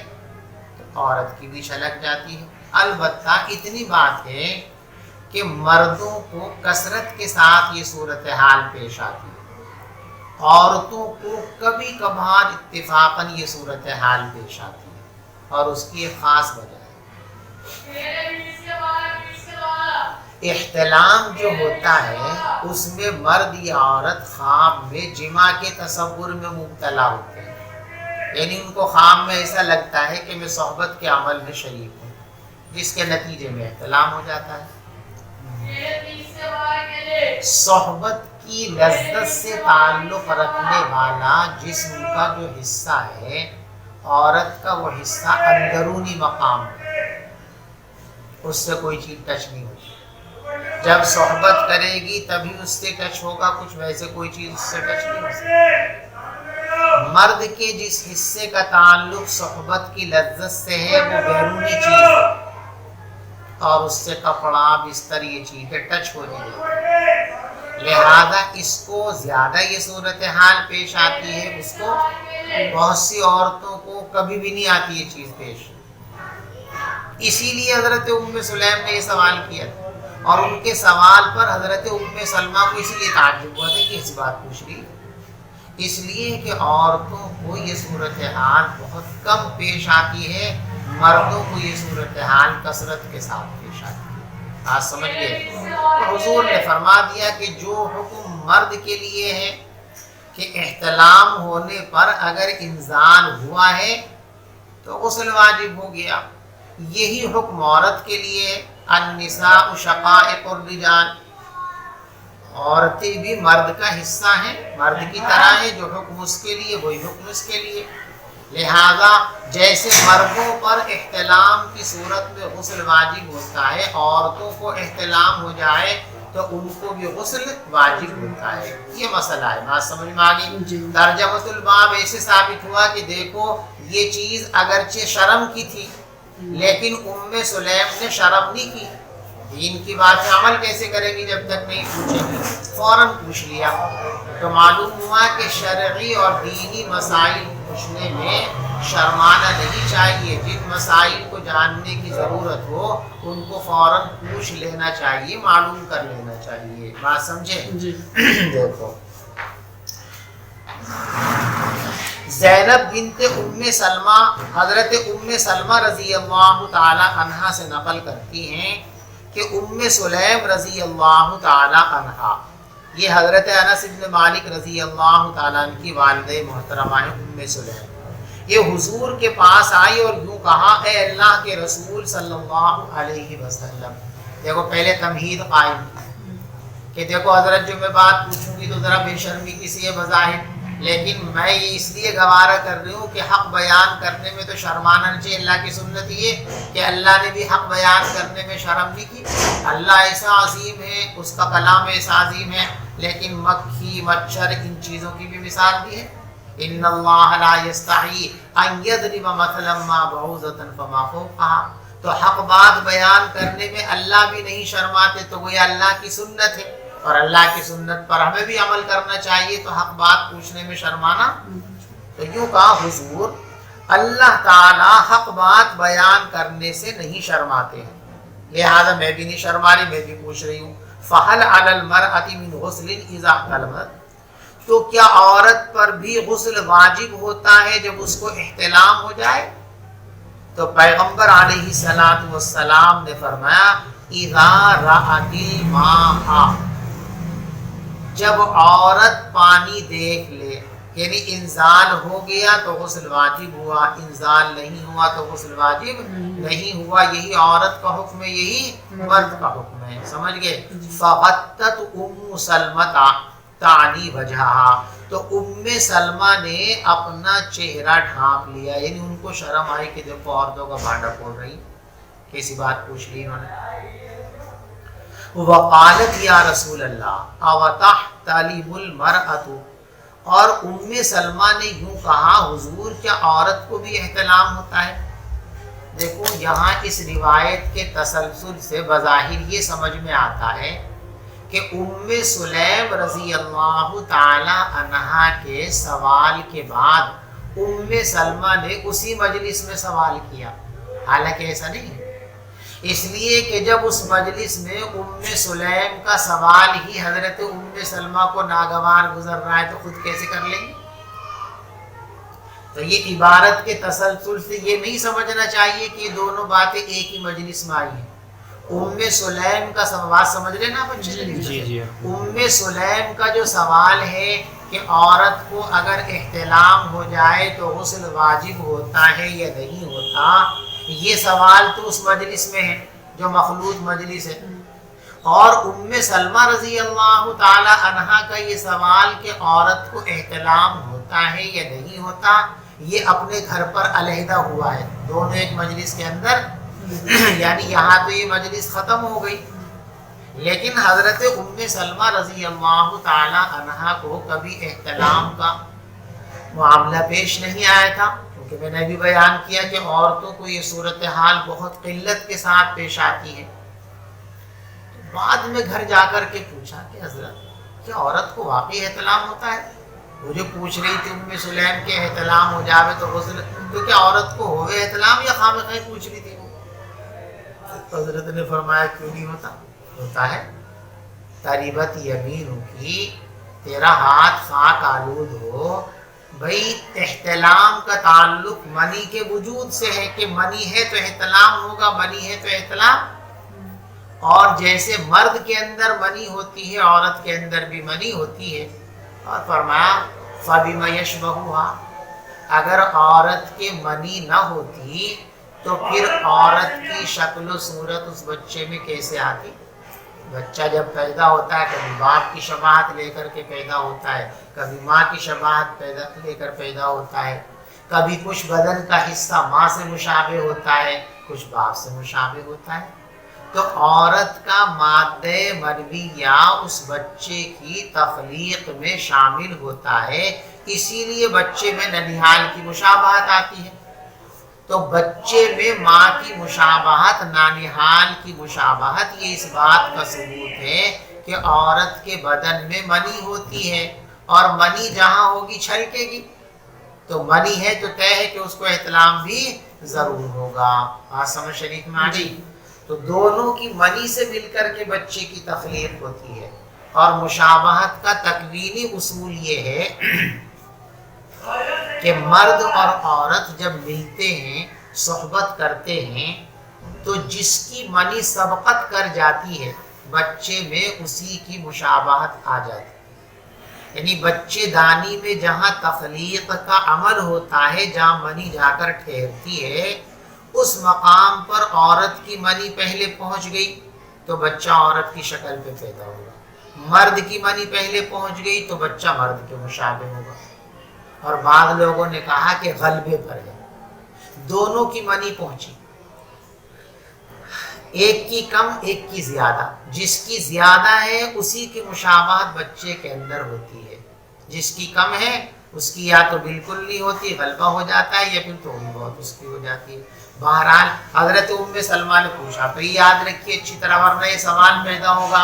B: تو عورت کی بھی چھلک جاتی ہے۔ البتہ اتنی بات ہے کہ مردوں کو کثرت کے ساتھ یہ صورتحال پیش آتی ہے، عورتوں کو کبھی کبھار اتفاقاً یہ صورتحال پیش آتی ہے، اور اس کی ایک خاص وجہ ہے۔ احتلام جو ہوتا ہے اس میں مرد یا عورت خواب میں جماع کے تصور میں مبتلا ہوتے ہیں، یعنی ان کو خواب میں ایسا لگتا ہے کہ میں صحبت کے عمل میں شریک ہوں، جس کے نتیجے میں احتلام ہو جاتا ہے۔ صحبت کی لذت سے تعلق رکھنے والا جسم کا جو حصہ ہے، عورت کا وہ حصہ اندرونی مقام ہے، اس سے کوئی چیز ٹچ نہیں ہوتی۔ جب صحبت کرے گی تبھی اس سے ٹچ ہوگا، کچھ ویسے کوئی چیز اس سے ٹچ نہیں ہوتی۔ مرد کے جس حصے کا تعلق صحبت کی لذت سے ہے وہ بیرونی چیز ہے، اور اس سے کپڑا بستر یہ چیزیں ٹچ ہو جائے گی، لہذا اس کو زیادہ یہ صورتحال پیش آتی ہے، اس کو بہت سی عورتوں کو کبھی بھی نہیں آتی یہ چیز پیش۔ اسی لیے حضرت ام سلیم نے یہ سوال کیا تھا، اور ان کے سوال پر حضرت ام سلمہ کو اسی لیے تعجب ہوا تھا کہ اس بات پوچھ رہی، اس لیے کہ عورتوں کو یہ صورتحال بہت کم پیش آتی ہے، مردوں کو یہ صورتحال کثرت کے ساتھ پیش آتی ہے۔ آپ سمجھ گئے؟ تو حضور نے فرما دیا کہ جو حکم مرد کے لیے ہے کہ احتلام ہونے پر اگر انزال ہوا ہے تو غسل واجب ہو گیا، یہی حکم عورت کے لیے۔ النساء شقائق الرجال، عورتیں بھی مرد کا حصہ ہیں، مرد کی طرح ہیں، جو حکم اس کے لیے وہی حکم اس کے لیے۔ لہذا جیسے مردوں پر احتلام کی صورت میں غسل واجب ہوتا ہے، عورتوں کو احتلام ہو جائے تو ان کو بھی غسل واجب ہوتا ہے۔ یہ مسئلہ ہے، بات سمجھ میں آگئی؟ ترجمۃ الباب ایسے ثابت ہوا کہ دیکھو یہ چیز اگرچہ شرم کی تھی لیکن ام سلیم نے شرم نہیں کی، دین کی بات میں عمل کیسے کریں گی جب تک نہیں پوچھیں گی، فوراً پوچھ لیا۔ تو معلوم ہوا کہ شرعی اور دینی مسائل پوچھنے میں شرمانا نہیں چاہیے، جن مسائل کو جاننے کی ضرورت ہو ان کو فوراً پوچھ لینا چاہیے، معلوم کر لینا چاہیے۔ بات سمجھے؟ دیکھو زینب بنت ام سلمہ، حضرت ام سلمہ رضی اللہ تعالی عنہا سے نقل کرتی ہیں کہ ام سلیم رضی اللہ تعالی عنہا، یہ حضرت انس بن مالک رضی اللہ تعالیٰ عنہ کی والدہ محترمہ ہے ام سلیم، یہ حضور کے پاس آئی اور یوں کہا، اے اللہ کے رسول صلی اللہ علیہ وسلم۔ دیکھو پہلے تمہید قائم کی کہ دیکھو حضرت جو میں بات پوچھوں گی تو ذرا بے شرمی کسی ہے بظاہر، لیکن میں یہ اس لیے گوارہ کر رہی ہوں کہ حق بیان کرنے میں تو شرمانا نہیں چاہیے۔ اللہ کی سنت یہ کہ اللہ نے بھی حق بیان کرنے میں شرم نہیں کی، اللہ ایسا عظیم ہے، اس کا کلام ایسا عظیم ہے، لیکن مکھی مچھر ان چیزوں کی بھی مثال دی ہے۔ ان اللہ لا یستحی ان یضرب مثلا ما بعوضۃ فما فوقہا، تو حق بات بیان کرنے میں اللہ بھی نہیں شرماتے، تو وہ اللہ کی سنت ہے، اور اللہ کی سنت پر ہمیں بھی عمل کرنا چاہیے، تو حق بات پوچھنے میں شرمانا۔ تو یوں کہا حضور اللہ تعالی حق بات بیان کرنے سے نہیں شرماتے ہیں، لہذا میں بھی نہیں شرما رہی، میں بھی پوچھ رہی ہوں۔ فَهَلْ عَلَى الْمَرْأَةِ مِنْ غُسْلٍ إِذَا احْتَلَمَتْ، تو کیا عورت پر بھی غسل واجب ہوتا ہے جب اس کو احتلام ہو جائے؟ تو پیغمبر علیہ الصلوۃ والسلام نے فرمایا اِذَا رَأَتِ الْمَاءَ، جب عورت پانی دیکھ لے، یعنی انزال ہو گیا تو غسل واجب ہوا، انزال نہیں ہوا تو غسل واجب نہیں ہوا، یہی عورت کا حکم ہے، یہی مرد کا حکم ہے، سمجھ گئے؟ فغطت ام سلمۃ تعنی وجہہا، تو ام سلمہ نے اپنا چہرہ ڈھانپ لیا، یعنی ان کو شرم آئی کہ دیکھو عورتوں کا بھانڈا کھول رہی، کیسی بات پوچھ لی انہوں نے۔ وقالت یا رسول اللہ او تحتلم المرأۃ، اور ام سلمہ نے یوں کہا حضور کیا عورت کو بھی احتلام ہوتا ہے؟ دیکھو یہاں اس روایت کے تسلسل سے بظاہر یہ سمجھ میں آتا ہے کہ ام سلیم رضی اللہ تعالی عنہا کے سوال کے بعد ام سلمہ نے اسی مجلس میں سوال کیا، حالانکہ ایسا نہیں ہے، اس لیے کہ جب اس مجلس میں ام سلیم کا سوال ہی حضرت ام سلمہ کو ناگوار گزر رہا ہے تو خود کیسے کر لیں گے؟ تو یہ عبارت کے تسلسل سے یہ نہیں سمجھنا چاہیے کہ یہ دونوں باتیں ایک ہی مجلس میں آئی ہیں۔ ام سلیم کا سوال سمجھ رہے نا بچے؟
C: جی
B: ام سلیم کا جو سوال ہے کہ عورت کو اگر احتلام ہو جائے تو غسل واجب ہوتا ہے یا نہیں ہوتا، یہ سوال تو اس مجلس میں ہے جو مخلوط مجلس ہے، اور ام سلمہ رضی اللہ تعالی عنہا کا یہ سوال کہ عورت کو احتلام ہوتا ہے یا نہیں ہوتا، یہ اپنے گھر پر علیحدہ ہوا ہے، دونوں ایک مجلس کے اندر، یعنی یہاں تو یہ مجلس ختم ہو گئی، لیکن حضرت ام سلمہ رضی اللہ تعالی عنہا کو کبھی احتلام کا معاملہ پیش نہیں آیا تھا، کیونکہ میں نے بھی بیان کیا کہ عورتوں کو یہ صورتحال بہت قلت کے ساتھ پیش آتی ہے۔ بعد میں گھر جا کر کے پوچھا کہ حضرت کیا عورت کو واقعی احتلام ہوتا ہے؟ وہ جو پوچھ رہی تھی ام سلیم کے احتلام ہو جاوے تو غسل، تو کیا عورت کو ہوئے احتلام یا خامخواہ پوچھ رہی تھی وہ؟ حضرت نے فرمایا کیوں نہیں ہوتا؟ ہوتا ہے، تریبت یمین کی، تیرا ہاتھ خاک آلود ہو، بھئی احتلام کا تعلق منی کے وجود سے ہے کہ منی ہے تو احتلام ہوگا، منی ہے تو احتلام، اور جیسے مرد کے اندر منی ہوتی ہے عورت کے اندر بھی منی ہوتی ہے، اور فرمایا فَبِمَ يَشْبَهُهَا، اگر عورت کے منی نہ ہوتی تو پھر عورت کی شکل و صورت اس بچے میں کیسے آتی؟ بچہ جب پیدا ہوتا ہے کبھی باپ کی شباہت لے کر کے پیدا ہوتا ہے، کبھی ماں کی شباہت لے کر پیدا ہوتا ہے، کبھی کچھ بدن کا حصہ ماں سے مشابہ ہوتا ہے، کچھ باپ سے مشابہ ہوتا ہے، تو عورت کا مادہ منویہ اس بچے کی تخلیق میں شامل ہوتا ہے، اسی لیے بچے میں ننیحال کی مشابہت آتی ہے۔ تو بچے میں ماں کی مشابہت، نانیحال کی مشابہت، یہ اس بات کا ثبوت ہے کہ عورت کے بدن میں منی ہوتی ہے، اور منی جہاں ہوگی چھلکے گی، تو منی ہے تو طے ہے کہ اس کو احتلام بھی ضرور ہوگا۔ بات سمجھ شریف میں آ گئی؟ تو دونوں کی منی سے مل کر کے بچے کی تخلیق ہوتی ہے، اور مشابہت کا تکوینی اصول یہ ہے کہ مرد اور عورت جب ملتے ہیں، صحبت کرتے ہیں، تو جس کی منی سبقت کر جاتی ہے بچے میں اسی کی مشابہت آ جاتی ہے، یعنی بچے دانی میں جہاں تخلیق کا عمل ہوتا ہے، جہاں منی جا کر ٹھہرتی ہے، اس مقام پر عورت کی منی پہلے پہنچ گئی تو بچہ عورت کی شکل پہ پیدا ہوگا، مرد کی منی پہلے پہنچ گئی تو بچہ مرد کے مشابہ ہوگا، اور بعض لوگوں نے کہا کہ غلبے پر ہے، دونوں کی منی پہنچی، ایک کی کم ایک کی زیادہ، جس کی زیادہ ہے اسی کی مشابہت بچے کے اندر ہوتی ہے، جس کی کم ہے اس کی یا تو بالکل نہیں ہوتی، غلبہ ہو جاتا ہے، یا پھر تھوڑی بہت اس کی ہو جاتی ہے۔ بہرحال حضرت ام سلمہ نے پوچھا، تو یہ یاد رکھیے اچھی طرح ورنہ یہ سوال پیدا ہوگا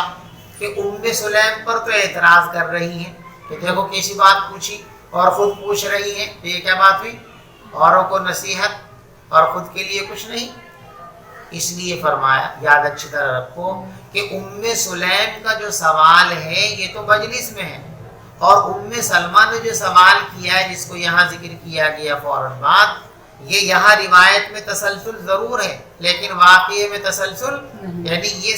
B: کہ ام سلیم پر تو اعتراض کر رہی ہیں کہ دیکھو کیسی بات پوچھی اور خود پوچھ رہی ہیں، تو یہ کیا بات ہوئی؟ اوروں کو نصیحت اور خود کے لیے کچھ نہیں۔ اس لیے فرمایا، یاد اچھی طرح رکھو کہ ام سلیم کا جو سوال ہے یہ تو مجلس میں ہے، اور ام سلمہ نے جو سوال کیا ہے جس کو یہاں ذکر کیا گیا فوراً بعد، یہ یہاں روایت میں تسلسل ضرور ہے لیکن واقعے میں تسلسل، یعنی یہ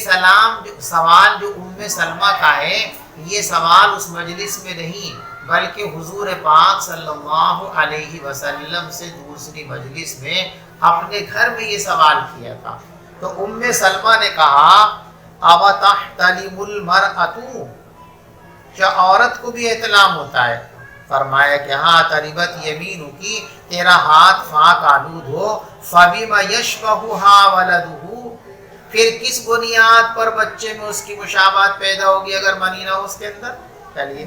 B: سوال جو ام سلمہ کا ہے، یہ سوال اس مجلس میں نہیں بلکہ حضور پاک صلی اللہ علیہ وسلم سے دوسری مجلس میں اپنے گھر میں یہ سوال کیا تھا۔ تو ام سلمہ نے کہا اَوَ تَحْتَلِمُ الْمَرْأَةُ، کیا عورت کو بھی احتلام ہوتا ہے؟ فرمایا کہ ہاں تربت یمینو کی، تیرا ہاتھ پاک آلود ہو، فبما یشبہھا ولدہ، پھر کس بنیاد پر بچے میں اس کی مشابہت پیدا ہوگی اگر منی نہ ہو اس کے اندر. چلیے.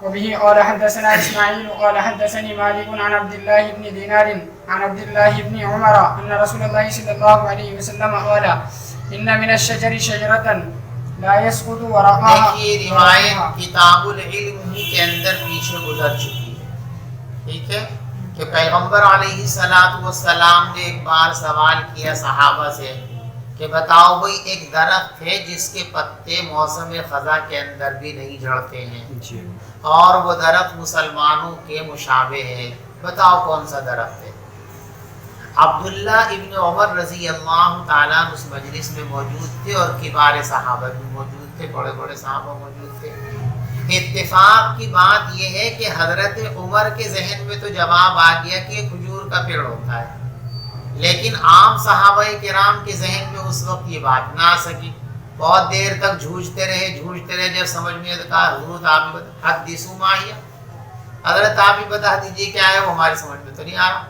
A: وبه قال حدثنا اسماعيل قال حدثني مالك عن عبد الله بن دينار عن عبد الله بن عمر ان رسول الله صلى الله عليه وسلم قال ان من الشجر شجرة لا يسقط ورقها.
B: دیکھیے روایت کتاب العلم ہی کے اندر پیچھے گزر چکی ہے. ٹھیک ہے کہ پیغمبر علیہ السلام نے ایک بار سوال کیا صحابہ سے کہ بتاؤ بھئی ایک درخت ہے جس کے پتے موسم خزاں کے اندر بھی نہیں جھڑتے ہیں اور وہ درخت مسلمانوں کے مشابہ ہے، بتاؤ کون سا درخت ہے. عبداللہ ابن عمر رضی اللہ تعالیٰ اس مجلس میں موجود تھے اور کبار صحابہ بھی موجود تھے، بڑے بڑے صحابہ موجود تھے. اتفاق کی بات یہ ہے کہ حضرت عمر کے ذہن میں تو جواب آ گیا کہ یہ کھجور کا پیڑ ہوتا ہے، لیکن عام صحابہ کرام کے ذہن میں اس وقت یہ بات نہ آ سکی. بہت دیر تک جھوجتے رہے، جب سمجھ میں کہا حضرت آپ ہی حدیثو ما ہی، حضرت آپ ہی بتا دیجیے کیا ہے، وہ ہماری سمجھ میں تو نہیں آ رہا.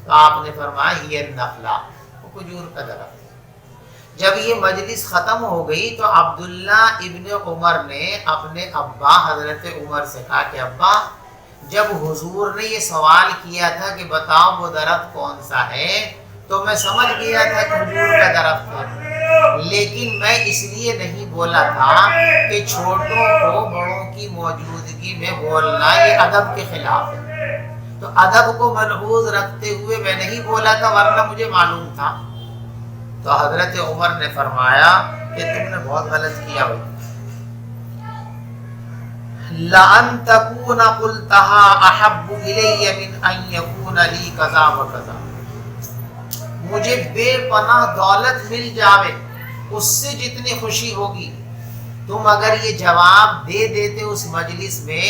B: تو آپ نے فرمایا ہی النخلا، وہ کھجور کا درخت ہے. جب یہ مجلس ختم ہو گئی تو عبداللہ ابن عمر نے اپنے ابا حضرت عمر سے کہا کہ ابا جب حضور نے یہ سوال کیا تھا کہ بتاؤ وہ درخت کون سا ہے تو میں سمجھ گیا تھا کھجور کا درخت ہے، لیکن میں اس لیے نہیں بولا تھا کہ چھوٹوں کو بڑوں کی موجودگی میں بولنا یہ ادب کے خلاف ہے، تو ادب کو ملحوظ رکھتے ہوئے میں نہیں بولا تھا ورنہ مجھے معلوم تھا. تو حضرت عمر نے فرمایا کہ تم نے بہت غلط کیا بھائی. لَأَن تَكُونَ قُلْتَهَا أَحَبُّ إِلَيَّ مِنْ أَن يَكُونَ لِي كَذَا وَكَذَا، مجھے بے پناہ دولت مل جاوے اس سے جتنی خوشی ہوگی، تم اگر یہ جواب دے دیتے اس مجلس میں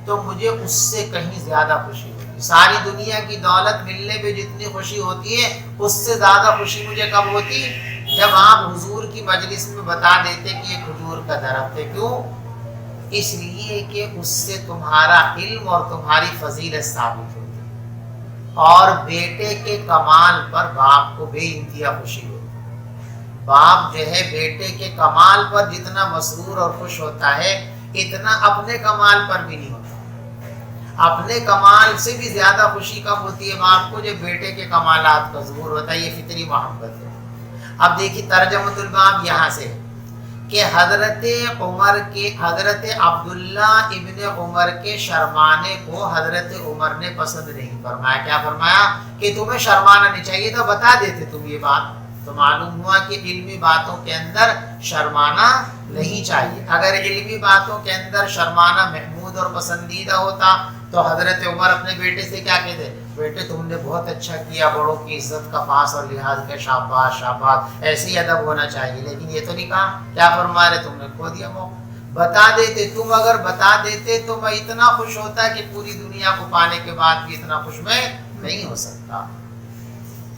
B: تو مجھے اس سے کہیں زیادہ خوشی ہوگی. ساری دنیا کی دولت ملنے پہ جتنی خوشی ہوتی ہے اس سے زیادہ خوشی مجھے کب ہوتی جب آپ حضور کی مجلس میں بتا دیتے کہ یہ کھجور کا درخت ہے. کیوں؟ اس لیے کہ اس سے تمہارا علم اور تمہاری فضیلت ثابت ہوتی، اور بیٹے کے کمال پر باپ کو بے انتہا خوشی ہوتی. باپ جو ہے بیٹے کے کمال پر جتنا مسرور اور خوش ہوتا ہے اتنا اپنے کمال پر بھی نہیں ہوتا. اپنے کمال سے بھی زیادہ خوشی کب ہوتی ہے باپ کو جب بیٹے کے کمالات کا ظہور ہوتا ہے. یہ فطری محبت ہے. اب دیکھیے ترجمۃ الباب یہاں سے کہ حضرت عبداللہ ابن عمر کے شرمانے کو حضرت عمر نے پسند نہیں فرمایا. کیا فرمایا کہ تمہیں شرمانا نہیں چاہیے تھا، بتا دیتے تم یہ بات. تو معلوم ہوا کہ علمی باتوں کے اندر شرمانا نہیں چاہیے. اگر علمی باتوں کے اندر شرمانا محمود اور پسندیدہ ہوتا تو حضرت عمر اپنے بیٹے سے کیا کہتے، بیٹے تم نے بہت اچھا کیا، بڑوں کی عزت کا پاس اور لحاظ کے شاباش شاباش، ایسے ہی ادب ہونا چاہیے. لیکن یہ تو نہیں کہا. کیا فرما رہے، تم نے کھو دیا موقع. بتا دیتے، تم اگر بتا دیتے تو میں اتنا خوش ہوتا کہ پوری دنیا کو پانے کے بعد بھی اتنا خوش میں نہیں ہو سکتا.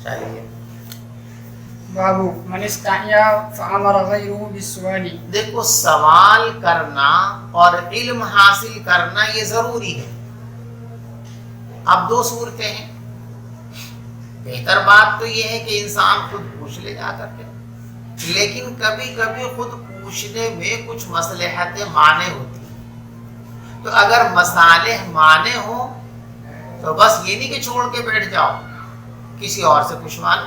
B: چلیے.
A: بابو من استحیا فامر غیره بالسؤال.
B: دیکھو سوال کرنا اور علم حاصل کرنا یہ ضروری ہے. اب دو صورتیں ہیں. بہتر بات تو یہ ہے کہ انسان خود پوچھ لے جا کر کے، لیکن کبھی کبھی خود پوچھنے میں کچھ مصلحتیں مانے ہوتی ہیں. تو اگر مصالح مانے ہوں تو بس یہ نہیں کہ چھوڑ کے بیٹھ جاؤ، کسی اور سے پوچھوا لو.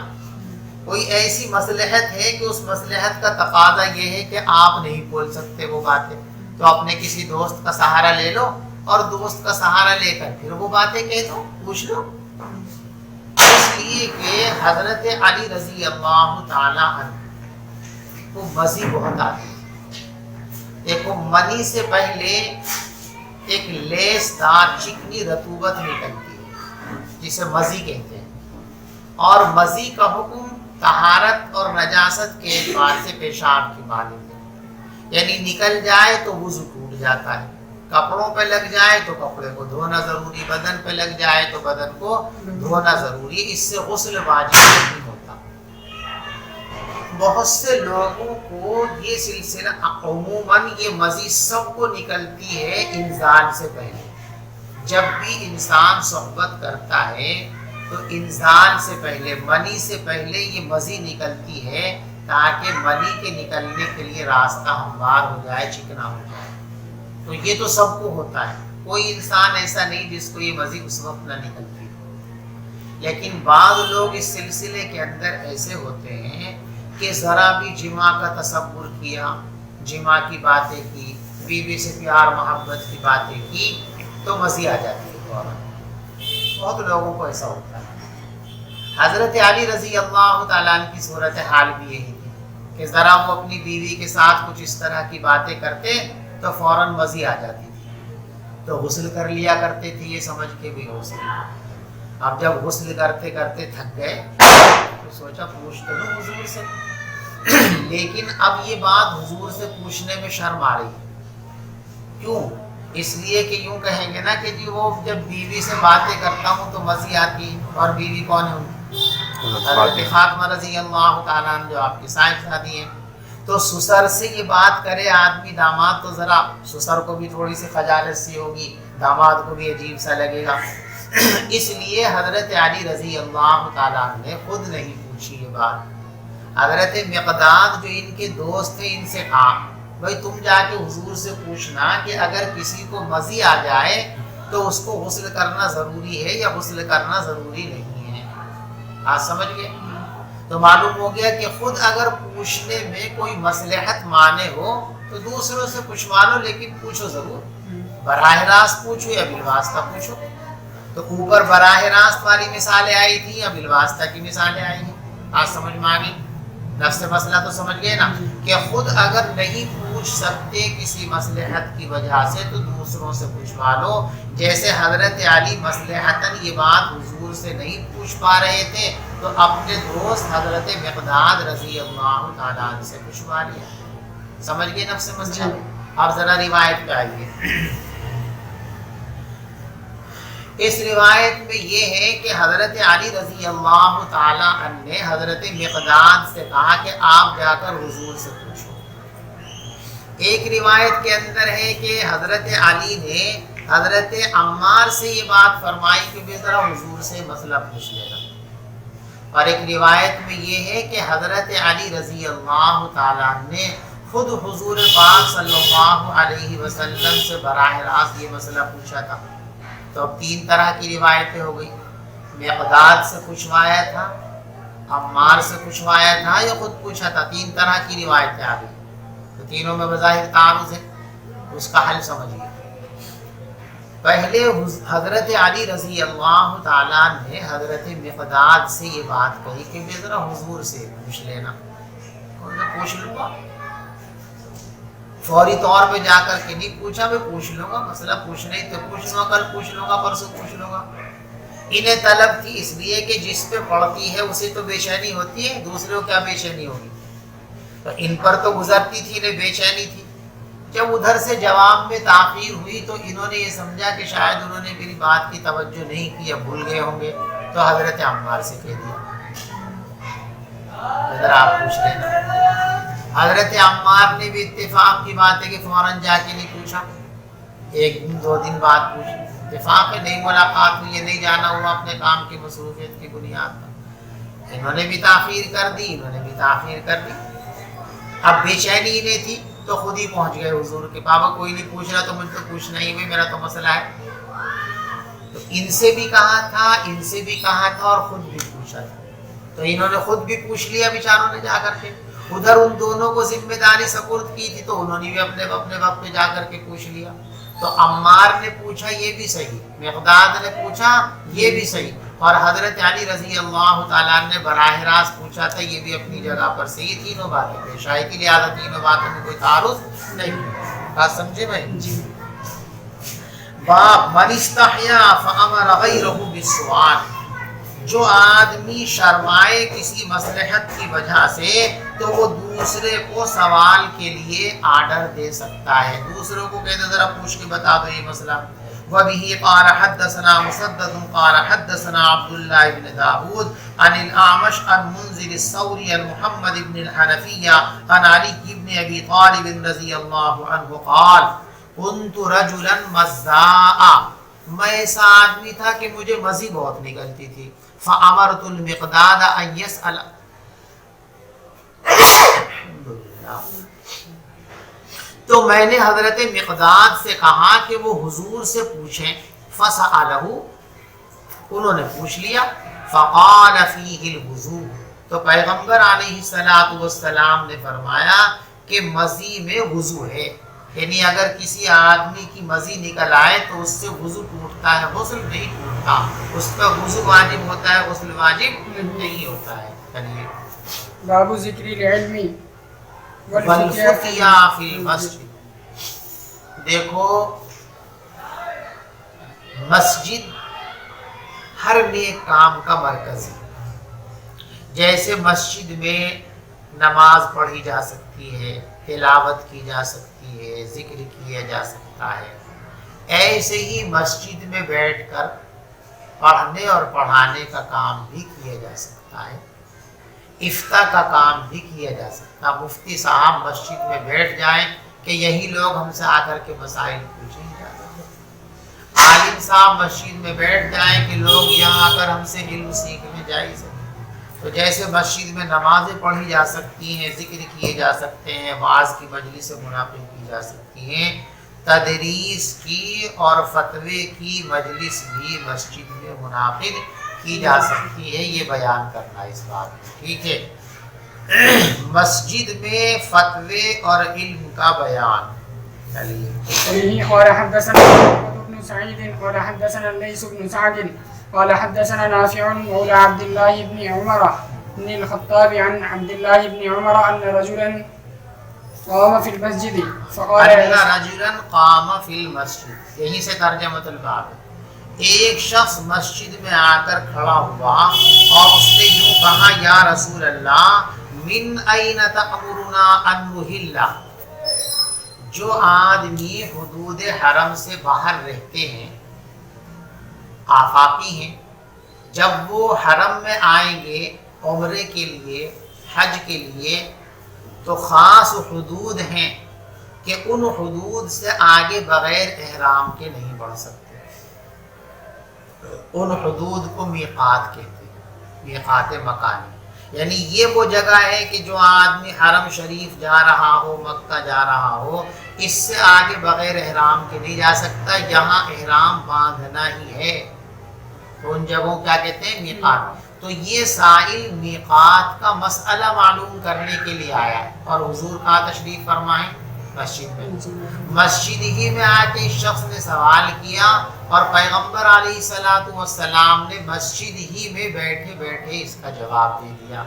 B: کوئی ایسی مصلحت ہے کہ اس مصلحت کا تقاضا یہ ہے کہ آپ نہیں بول سکتے وہ باتیں، تو اپنے کسی دوست کا سہارا لے لو اور دوست کا سہارا لے کر پھر وہ باتیں کہہ دو، پوچھ لو. اس لیے کہ حضرت علی رضی اللہ تعالی عنہ کو مزی بہت آتی ہے. دیکھو منی سے پہلے ایک لیس دار چکنی رطوبت نکلتی ہے جسے مزی کہتے ہیں، اور مزی کا حکم طہارت اور نجاست کے اعتبار سے پیشاب کی مانند ہے. یعنی نکل جائے تو وضو ٹوٹ جاتا ہے، کپڑوں پہ لگ جائے تو کپڑے کو دھونا ضروری، بدن پہ لگ جائے تو بدن کو دھونا ضروری. اس سے غسل واجب نہیں ہوتا. بہت سے لوگوں کو یہ سلسلہ عموماً یہ مزید سب کو نکلتی ہے انزال سے پہلے. جب بھی انسان صحبت کرتا ہے تو انسان سے پہلے، منی سے پہلے یہ مزی نکلتی ہے تاکہ منی کے نکلنے کے لیے راستہ ہموار ہو جائے، چکنا ہو جائے۔ تو یہ تو سب کو ہوتا ہے، کوئی انسان ایسا نہیں جس کو یہ مزی اس وقت نہ نکلتی ہو۔ لیکن بعض لوگ اس سلسلے کے اندر ایسے ہوتے ہیں کہ ذرا بھی جماع کا تصور کیا، جماع کی باتیں کی، بیوی سے پیار محبت کی باتیں کی تو مزی آ جاتی ہے فوراً۔ بہت لوگوں کو ایسا ہوتا ہے۔ حضرت علی رضی اللہ تعالیٰ عنہ کی صورت حال بھی یہی تھی کہ ذرا وہ اپنی بیوی کے ساتھ کچھ اس طرح کی باتیں کرتے تو فوراً مزی آ جاتی تھی، تو غسل کر لیا کرتے تھے یہ سمجھ کے بھی غسل۔ اب جب غسل کرتے کرتے تھک گئے تو سوچا پوچھتے لو حضور سے، لیکن اب یہ بات حضور سے پوچھنے میں شرم آ رہی ہے۔ کیوں؟ اس لیے کہ یوں کہیں گے نا کہ جی وہ جب بیوی سے باتیں کرتا ہوں تو مزی آتی ہے، اور بیوی کون ہے ان کی؟ حضرت فاطمہ رضی اللہ تعالیٰ عنہ جو آپ کی صاحبزادی ہیں۔ تو سسر سے یہ بات کرے آدمی داماد تو ذرا سسر کو بھی تھوڑی سی خجالت سی ہوگی، داماد کو بھی عجیب سا لگے گا۔ اس لیے حضرت علی رضی اللہ تعالیٰ عنہ نے خود نہیں پوچھی یہ بات۔ حضرت مقداد جو ان کے دوست تھے ان سے کہا بھائی تم جا کے حضور سے پوچھنا کہ اگر کسی کو مزی آ جائے تو اس کو غسل کرنا ضروری ہے یا غسل کرنا ضروری نہیں ہے۔ آپ سمجھ گئے؟ تو معلوم ہو گیا کہ خود اگر پوچھنے میں کوئی مصلحت مانے ہو تو دوسروں سے پوچھوا لو، لیکن پوچھو ضرور، براہ راست پوچھو یا بالواسطہ پوچھو۔ تو اوپر براہ راست والی مثالیں آئی تھی یا بالواسطہ کی مثالیں آئی ہیں؟ آج سمجھ میں آ گئی؟ نفس مسئلہ تو سمجھ گئے نا کہ خود اگر نہیں پوچھ سکتے کسی مصلحت کی وجہ سے تو دوسروں سے پوچھوا لو۔ جیسے حضرت علی مصلحتاً یہ بات حضور سے نہیں پوچھ پا رہے تھے تو اپنے دوست حضرت مقداد رضی اللہ تعالیٰ عنہ سے پوچھوا لیا۔ سمجھ گئے نفس مسئلہ؟ اب ذرا روایت پہ آئیے۔ اس روایت میں یہ ہے کہ حضرت علی رضی اللہ تعالیٰ عنہ نے حضرت مقداد سے کہا کہ آپ جا کر حضور سے پوچھو۔ ایک روایت کے اندر ہے کہ حضرت علی نے حضرت عمار سے یہ بات فرمائی کہ بھی ذرا حضور سے مسئلہ پوچھ لینا، اور ایک روایت میں یہ ہے کہ حضرت علی رضی اللہ تعالیٰ عنہ نے خود حضور پاک صلی اللہ علیہ وسلم سے براہ راست یہ مسئلہ پوچھا تھا۔ تو اب تین طرح کی روایتیں ہو گئی، مقداد سے پوچھوایا تھا، عمار سے پوچھوایا تھا یا خود پوچھا تھا، تین طرح کی روایتیں آ گئی۔ تو تینوں میں بظاہر تعارض ہے، اس کا حل سمجھیے۔ پہلے حضرت علی رضی اللہ تعالیٰ نے حضرت مقداد سے یہ بات کہی کہ میں ذرا حضور سے پوچھ لینا، اور میں پوچھ لوں گا، فوری طور پہ جا کر کے نہیں پوچھا، میں پوچھ لوں گا، مسئلہ پوچھنا ہی تو پوچھ لوں گا، کل پوچھ لوں گا، پرسوں پوچھ لوں گا۔ انہیں طلب تھی اس لیے کہ جس پہ پڑتی ہے اسے تو بے چینی ہوتی ہے، دوسروں کیا بے چینی ہوگی؟ تو ان پر تو گزرتی تھی، انہیں بے چینی تھی۔ جب ادھر سے جواب میں تاخیر ہوئی تو انہوں نے یہ سمجھا کہ شاید انہوں نے میری بات کی توجہ نہیں کی یا بھول گئے ہوں گے، تو حضرت عمار سے کہہ دیا اگر آپ پوچھ لینا۔ حضرت عمار نے بھی اتفاق کی بات ہے کہ فوراً جا کے نہیں پوچھا، ایک دن دو دن بعد پوچھی، اتفاق ہے نہیں ملاقات ہوئی ہے، نہیں جانا ہوا اپنے کام کی مصروفیت کی بنیاد پر۔ انہوں نے بھی تاخیر کر دی، انہوں نے بھی تاخیر کر دی۔ اب بے چینی انہیں تھی تو خود ہی پہنچ گئے حضور کے، بابا کوئی نہیں پوچھ رہا تو مجھ تو پوچھنا ہی ہے، میرا تو مسئلہ ہے۔ تو ان سے بھی کہا تھا، ان سے بھی کہا تھا اور خود بھی پوچھا تھا، تو انہوں نے خود بھی پوچھ لیا بیچاروں نے جا کر کے۔ ادھر ان دونوں کو ذمہ داری سپرد کی تھی تو انہوں نے بھی اپنے وقت پہ جا کر کے پوچھ لیا۔ تو عمار نے پوچھا یہ بھی صحیح، مقداد نے پوچھا یہ بھی صحیح، اور حضرت علی رضی اللہ تعالیٰ نے براہ راست پوچھا تھا یہ بھی اپنی جگہ پر صحیح، تینوں باتیں پیش آئی تھی، لہٰذا تینوں باتوں میں کوئی تعارض نہیں۔ بات سمجھے بھائی؟ جی۔ باب من استحیا فامر غیرہ بالسؤال، جو آدمی شرمائے کسی مصلحت کی وجہ سے تو وہ دوسرے کو سوال کے لیے آرڈر دے سکتا ہے، دوسروں کو کہتے ذرا پوچھ کے بتا دو یہ مسئلہ۔ وبه قال حدثنا مسدد قال حدثنا عبد الله بن داود عن الأعمش عن منذر الثوري عن محمد بن الحنفية عن علي بن أبي طالب رضي الله عنه قال كنت رجلا مزاء میں ایسا آدمی تھا کہ مجھے مزی بہت نکلتی تھی. فَأَمَرْتُ الْمِقْدَادَ أَن يَسْأَلَ تو میں نے حضرت مقداد سے کہا کہ وہ حضور سے پوچھیں. فَسَأَلَهُ انہوں نے پوچھ لیا. فَقَالَ فِيهِ الْوُضُوءُ تو پیغمبر علیہ السلام نے فرمایا کہ مزی میں وضو ہے. یعنی اگر کسی آدمی کی مزی نکل آئے تو اس سے وضو ٹوٹتا ہے، غسل نہیں ٹوٹتا. اس پہ وضو واجب ہوتا ہے، غسل واجب نہیں ہوتا ہے. چلیے
A: باب ذکر العلم
B: والفتیا فی المسجد. دیکھو مسجد ہر نیک کام کا مرکز ہے. جیسے مسجد میں نماز پڑھی جا سکتی ہے، تلاوت کی جا سکتی ہے، ذکر کیا جا سکتا ہے، ایسے ہی مسجد میں بیٹھ کر پڑھنے اور پڑھانے کا کام بھی کیا جا سکتا ہے. افتاء کا کام بھی کیا جا سکتا. مفتی صاحب مسجد میں بیٹھ جائیں کہ یہی لوگ ہم سے آ کر کے مسائل پوچھیں. عالم صاحب مسجد میں بیٹھ جائیں کہ لوگ یہاں آ کر ہم سے علم سیکھنے جائز ہے. تو جیسے مسجد میں نمازیں پڑھی جا سکتی ہیں، ذکر کیے جا سکتے ہیں، وعظ کی مجلس منعقد کی جا سکتی ہیں، تدریس کی اور فتوے کی مجلس بھی مسجد میں منعقد کی جا سکتی ہے. یہ بیان کرنا اس بات میں ٹھیک ہے. مسجد میں فتوے اور علم کا بیان. چلیے
A: قال حدثنا محمد بن سعيد قال حدثنا الليث بن سعد قال حدثنا نافع مولى عبد الله بن عمر بن الخطاب عن عبد الله بن عمر أن رجلا قام في المسجد فقال
B: ان رجلا قام في المسجد. یہیں سے ترجمۃ الباب ہے. ایک شخص مسجد میں آ کر کھڑا ہوا اور اس نے یوں کہا یا رسول اللہ من این تأمرنا ان نحل. جو آدمی حدود حرم سے باہر رہتے ہیں، آفاقی ہیں، جب وہ حرم میں آئیں گے عمرے کے لیے، حج کے لیے، تو خاص حدود ہیں کہ ان حدود سے آگے بغیر احرام کے نہیں بڑھ سکتے. ان حدود کو میقات کہتے ہیں، میقات مکانی. یعنی یہ وہ جگہ ہے کہ جو آدمی حرم شریف جا رہا ہو، مکہ جا رہا ہو، اس سے آگے بغیر احرام کے نہیں جا سکتا. یہاں احرام باندھنا ہی ہے. تو ان جگہوں کیا کہتے ہیں؟ میقات. تو یہ سائل میقات کا مسئلہ معلوم کرنے کے لیے آیا ہے. اور حضور کا تشریف فرمائیں مسجد میں. مسجد ہی میں آ کے اس شخص نے سوال کیا اور پیغمبر علیہ السلام نے مسجد ہی میں بیٹھے بیٹھے اس کا جواب دے دیا.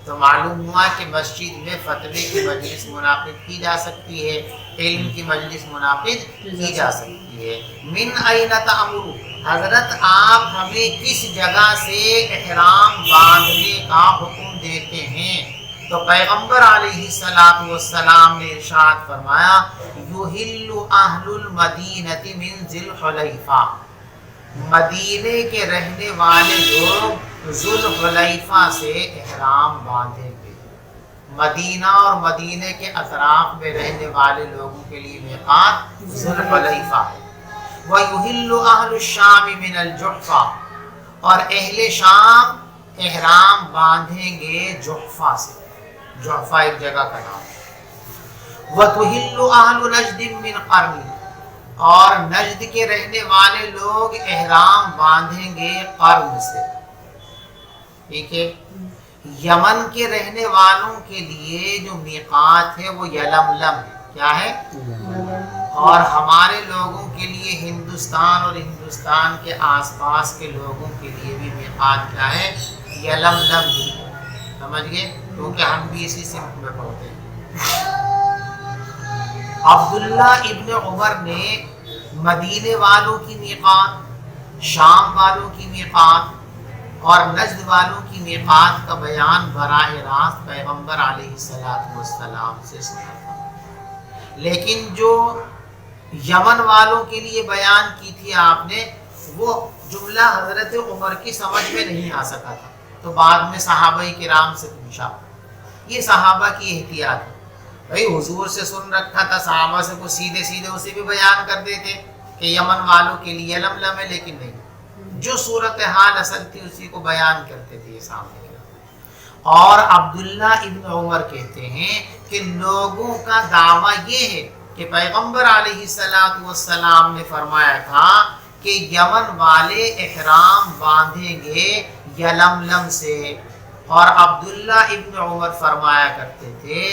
B: تو معلوم ہوا کہ مسجد میں فتوے کی مجلس منعقد کی جا سکتی ہے، علم کی مجلس منعقد کی جا سکتی ہے. من این تأمر، حضرت آپ ہمیں کس جگہ سے احرام باندھنے کا حکم دیتے ہیں؟ تو پیغمبر علیہ السلام نے ارشاد فرمایا یحل اہل المدینۃ من ذی الحلیفہ. مدینے کے رہنے والے لوگ ذو الحلیفہ سے احرام باندھیں گے. مدینہ اور مدینے کے اطراف میں رہنے والے لوگوں کے لیے میقات ذو الحلیفہ ہے. وَيُحِلُّ أَهْلُ الشَّامِ مِنَ الْجُحْفَةِ، اور اہل شام احرام باندھیں گے جحفہ سے. جحفہ ایک جگہ کا نام ہے. وَتُحِلُّ أَهْلُ نَجْدٍ مِنْ قَرْنٍ، اور نجد کے رہنے والے لوگ احرام باندھیں گے قرن سے. ٹھیک ہے. یمن کے رہنے والوں کے لیے جو میقات ہے وہ یلملم ہے. کیا ہے؟ اور ہمارے لوگوں کے لیے ہندوستان اور ہندوستان کے آس پاس کے لوگوں کے لیے بھی میقات کیا ہے؟ یلملم بھی. سمجھ گئے؟ کیونکہ ہم بھی اسی سمت میں پڑھتے ہیں. عبداللہ ابن عمر نے مدینے والوں کی میقات، شام والوں کی میقات اور نجد والوں کی میقات کا بیان براہ راست پیغمبر علیہ السلام سے سنا تھا. لیکن جو یمن والوں کے لیے بیان کی تھی آپ نے، وہ جملہ حضرت عمر کی سمجھ میں نہیں آ سکا تھا. تو بعد میں صحابہ کرام سے پوچھا. یہ صحابہ کی احتیاط ہے. بھائی حضور سے سن رکھا تھا، صحابہ سے وہ سیدھے سیدھے اسے بھی بیان کر دیتے کہ یمن والوں کے لیے لملم ہے، لیکن نہیں، جو صورتحال اصل تھی اسی کو بیان کرتے تھے یہ سامنے۔ اور عبداللہ ابن عمر کہتے ہیں کہ لوگوں کا دعویٰ یہ ہے کہ پیغمبر علیہ السلام نے فرمایا تھا کہ یمن والے احرام باندھیں گے یلملم سے، اور عبداللہ ابن عمر فرمایا کرتے تھے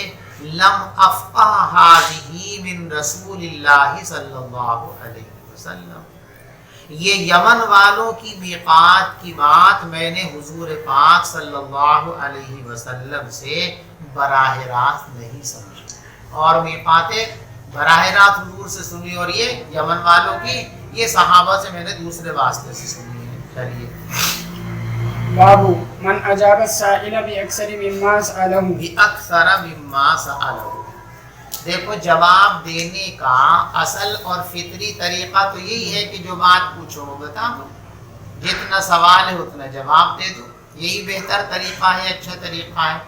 B: لم افقہ ہذہ من رسول اللہ صلی اللہ علیہ وسلم، یہ یمن والوں کی میقات کی بات میں نے حضور پاک صلی اللہ علیہ وسلم سے براہ راست نہیں سمجھی، اور میقاتیں براہ راست حضور سے سنی، اور یہ یمن والوں کی یہ صحابہ سے میں نے دوسرے واسطے سے سنی ہے۔ چلیے
A: بابو من اجاب السائل باکثر مما سألہ،
B: باکثر مما سألہ، دیکھو جواب دینے کا اصل اور فطری طریقہ تو یہی ہے کہ جو بات پوچھو وہ بتا دو، جتنا سوال ہے اتنا جواب دے دو، یہی بہتر طریقہ ہے، اچھا طریقہ ہے۔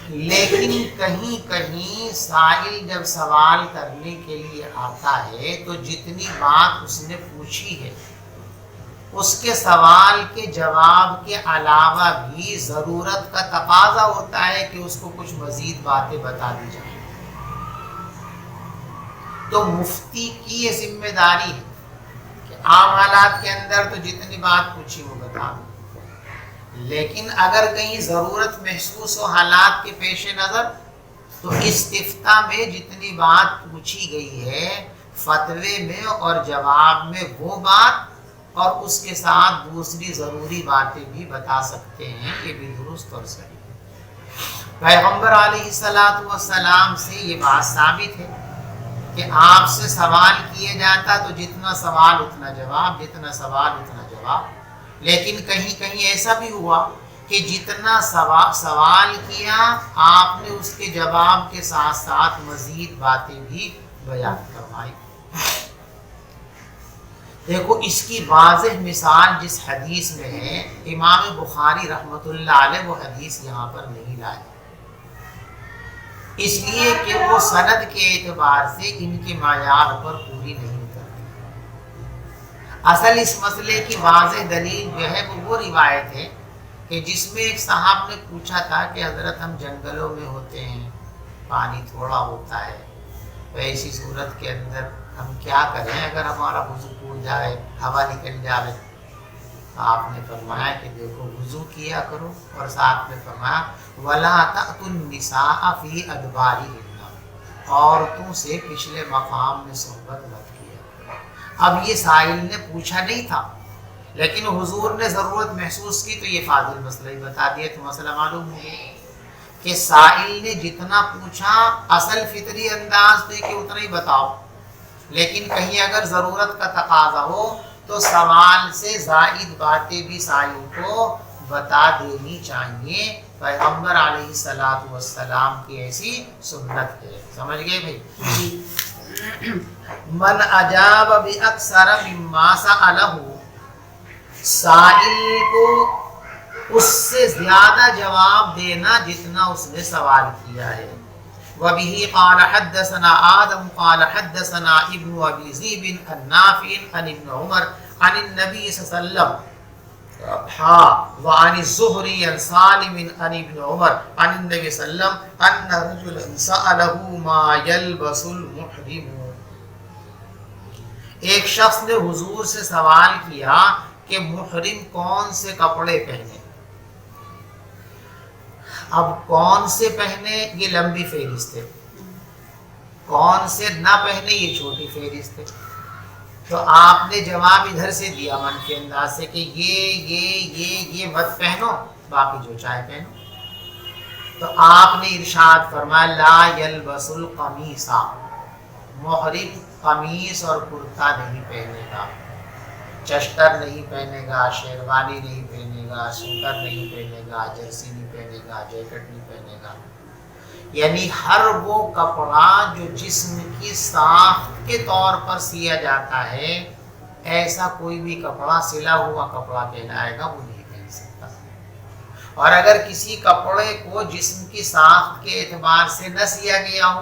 B: لیکن کہیں کہیں سائل جب سوال کرنے کے لیے آتا ہے تو جتنی بات اس نے پوچھی ہے اس کے سوال کے جواب کے علاوہ بھی ضرورت کا تقاضا ہوتا ہے کہ اس کو کچھ مزید باتیں بتا دی جائیں، تو مفتی کی یہ ذمہ داری ہے کہ عام حالات کے اندر تو جتنی بات پوچھی وہ بتا دو، لیکن اگر کہیں ضرورت محسوس ہو حالات کے پیش نظر تو استفتاء میں جتنی بات پوچھی گئی ہے فتوے میں اور جواب میں وہ بات اور اس کے ساتھ دوسری ضروری باتیں بھی بتا سکتے ہیں، یہ بھی درست اور صحیح ہے۔ پیغمبر علیہ السلام سے یہ بات ثابت ہے کہ آپ سے سوال کیا جاتا تو جتنا سوال اتنا جواب، جتنا سوال اتنا جواب، لیکن کہیں کہیں ایسا بھی ہوا کہ جتنا سوال کیا آپ نے اس کے جواب کے ساتھ ساتھ مزید باتیں بھی بیان کروائی۔ دیکھو اس کی واضح مثال جس حدیث میں ہے، امام بخاری رحمۃ اللہ علیہ وہ حدیث یہاں پر نہیں لائے، اس لیے کہ وہ سند کے اعتبار سے ان کے معیار پر پوری نہیں اترتی۔ اصل اس مسئلے کی واضح دلیل جو ہے وہ روایت ہے کہ جس میں ایک صاحب نے پوچھا تھا کہ حضرت ہم جنگلوں میں ہوتے ہیں، پانی تھوڑا ہوتا ہے، تو ایسی صورت کے اندر ہم کیا کریں اگر ہمارا وضو ٹوٹ جائے، ہوا نکل جائے؟ آپ نے فرمایا کہ دیکھو وضو کیا کرو، اور ساتھ میں فرمایا وَلَا تَأْتُوا النِّسَاءَ فِي أَدْبَارِهِنَّ، عورتوں سے پچھلے مقام میں صحبت مت کیا کرو۔ اب یہ سائل نے پوچھا نہیں تھا، لیکن حضور نے ضرورت محسوس کی تو یہ فاضل مسئلہ ہی بتا دیا، تو مسئلہ معلوم ہو گیا کہ سائل نے جتنا پوچھا اصل فطری انداز تو کہ اتنا ہی بتاؤ، لیکن کہیں اگر ضرورت کا تقاضا ہو تو سوال سے زائد باتیں بھی سائل کو بتا دینی چاہیے۔ پیغمبر علیہ السلام کی ایسی سنت ہے، سمجھ گئے بھائی؟ من اجاب باکثر مما سألہ، سائل کو اس سے زیادہ جواب دینا جتنا اس نے سوال کیا ہے۔ وبه قال حدثنا آدم قال حدثنا ابن ابي ذئب عن نافع عن ابن عمر عن النبي صلى الله عليه وسلم وعن الزهري عن سالم عن ابن عمر عن النبي صلى الله عليه وسلم ان رجلا سأله ما يلبس المحرم، ایک شخص نے حضور سے سوال کیا کہ محرم کون سے کپڑے پہنے۔ اب کون سے پہنے یہ لمبی فہرست ہے، کون سے نہ پہنے یہ چھوٹی فہرست ہے، تو آپ نے جواب ادھر سے دیا من کے انداز سے کہ یہ مت پہنو، باقی جو چاہے پہنو۔ تو آپ نے ارشاد فرمایا لا یلبس القمیص، محرم قمیص اور کرتا نہیں پہنے گا، چشتر نہیں پہنے گا، شیروانی نہیں پہنے گا، سوٹر نہیں پہنے گا، جرسی نہیں پہنے گا، جیکٹ نہیں پہنے گا، یعنی ہر وہ کپڑا جو جسم کی ساخت کے طور پر سیا جاتا ہے، ایسا کوئی بھی کپڑا سلا ہوا کپڑا کہلائے گا، وہ نہیں پہن سکتا۔ اور اگر کسی کپڑے کو جسم کی ساخت کے اعتبار سے نہ سیا گیا ہو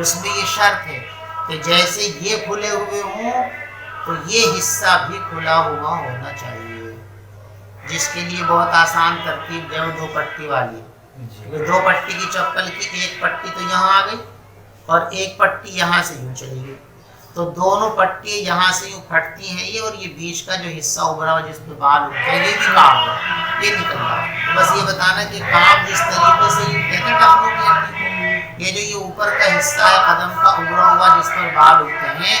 B: اس میں یہ شرط ہے کہ جیسے یہ کھلے ہوئے ہوں تو یہ حصہ بھی کھلا ہوا ہونا چاہیے، جس کے لیے بہت آسان ترتیب ہے وہ 2 پٹی والی ہے۔ 2 پٹی کی چپل کی ایک پٹی تو یہاں آ گئی اور ایک پٹی یہاں سے یوں چلی گئی، تو دونوں پٹی یہاں سے یوں پھٹتی ہیں یہ، اور یہ بیچ کا جو حصہ ابھرا ہوا جس پہ بال اٹھتے ہیں یہ بھی کام ہے، یہ نکل رہا ہے۔ بس یہ بتانا کہ کام جس طریقے سے کہتے ہیں ٹخنوں کی ہڈی کو، یہ جو یہ اوپر کا حصہ ہے قدم کا ابھرا ہوا جس پر بال اٹھتے ہیں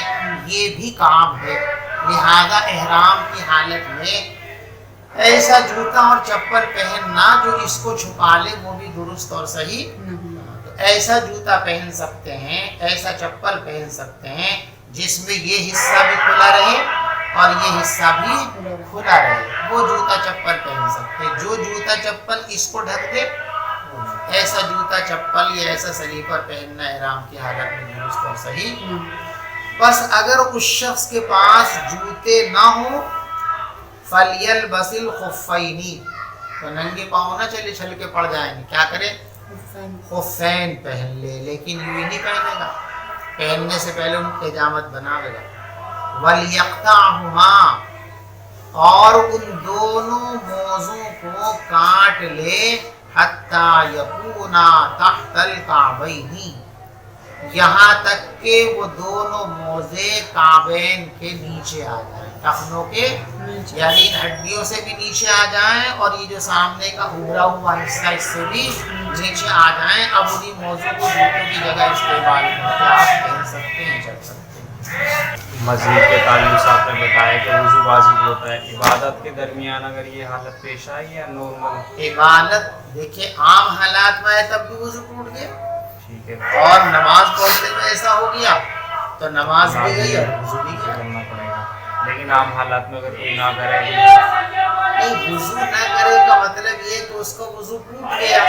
B: یہ بھی کام ہے۔ لہذا احرام کی حالت میں ایسا جوتا اور چپل پہننا جو اس کو چھپا لے وہ بھی درست اور صحیح، تو ایسا جوتا پہن سکتے ہیں، ایسا چپل پہن سکتے ہیں جس میں یہ حصہ بھی کھلا رہے اور یہ حصہ بھی کھلا رہے، وہ جوتا چپل پہن سکتے ہیں۔ جو جوتا چپل اس کو ڈھک دے ایسا جوتا چپل یا ایسا سلیپر پہننا احرام کی حالت میں درست اور صحیح۔ بس اگر اس شخص کے پاس جوتے نہ ہوں فَلْيَلْبَسِ الْخُفَّيْنِ، تو ننگے پاؤں نہ چلے چھل کے پڑ جائیں گے، کیا کرے؟ خفین پہن لے، لیکن یوں ہی نہیں پہنے گا، پہننے سے پہلے ان کی حجامت بناوے گا۔ وَلْيَقْطَعْهُمَا، اور ان دونوں موزوں کو کاٹ لے، حَتَّى يَكُونَا تَحْتَ الْكَعْبَيْنِ، یہاں تک کہ وہ دونوں موزے کعبین کے نیچے آ جائیں، ٹخنوں کے یعنی ہڈیوں سے بھی نیچے آ جائیں اور یہ جو سامنے کا ابھرا ہوا حصہ اس سے بھی نیچے آ جائیں۔ اب انہیں موضوع کو جوتوں کی جگہ استعمال کر کے آپ پہن سکتے ہیں، چل سکتے ہیں۔
C: مزید کے تعلق سے آپ نے بتایا کہ وضو واجب ہوتا ہے، عبادت کے درمیان اگر یہ حالت پیش آئی یا نارمل؟
B: عبادت دیکھیں عام حالات میں ہے تب بھی وضو ٹوٹ گیا،
C: ٹھیک ہے،
B: اور نماز پڑھتے میں ایسا ہو گیا تو نماز بھی گئی اور وضو بھی گیا۔
C: کرنا پڑے گا، لیکن عام حالات میں اگر کوئی نہ کرے
B: نہیں، وضو نہ کرے کا مطلب یہ کہ اس کا وضو ٹوٹ گیا۔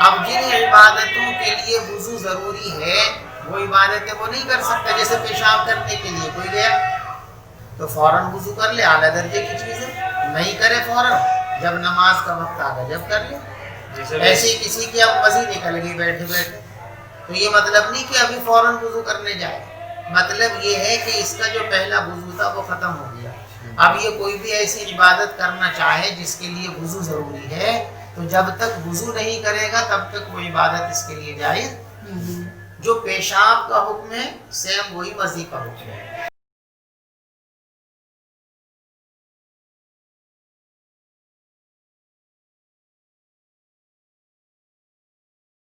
B: اب جن عبادتوں کے لیے وضو ضروری ہے وہ عبادتیں وہ نہیں کر سکتا، جیسے پیشاب کرنے کے لیے کوئی گیا تو فوراً وضو کر لے، اعلیٰ درجے کی چیز ہے، نہیں کرے فوراً، جب نماز کا وقت آ گیا جب کر لے۔ ایسی کسی کی اب وضو نکل گئی بیٹھے بیٹھے تو یہ مطلب نہیں کہ ابھی فوراً وضو کرنے جائے، مطلب یہ ہے کہ اس کا جو پہلا وضو تھا وہ ختم ہو گیا۔ اب یہ کوئی بھی ایسی عبادت کرنا چاہے جس کے لیے وضو ضروری ہے تو جب تک وضو نہیں کرے گا تب تک وہ عبادت اس کے لیے جائز۔ جو پیشاب کا حکم ہے سیم وہی وضو کا حکم ہے۔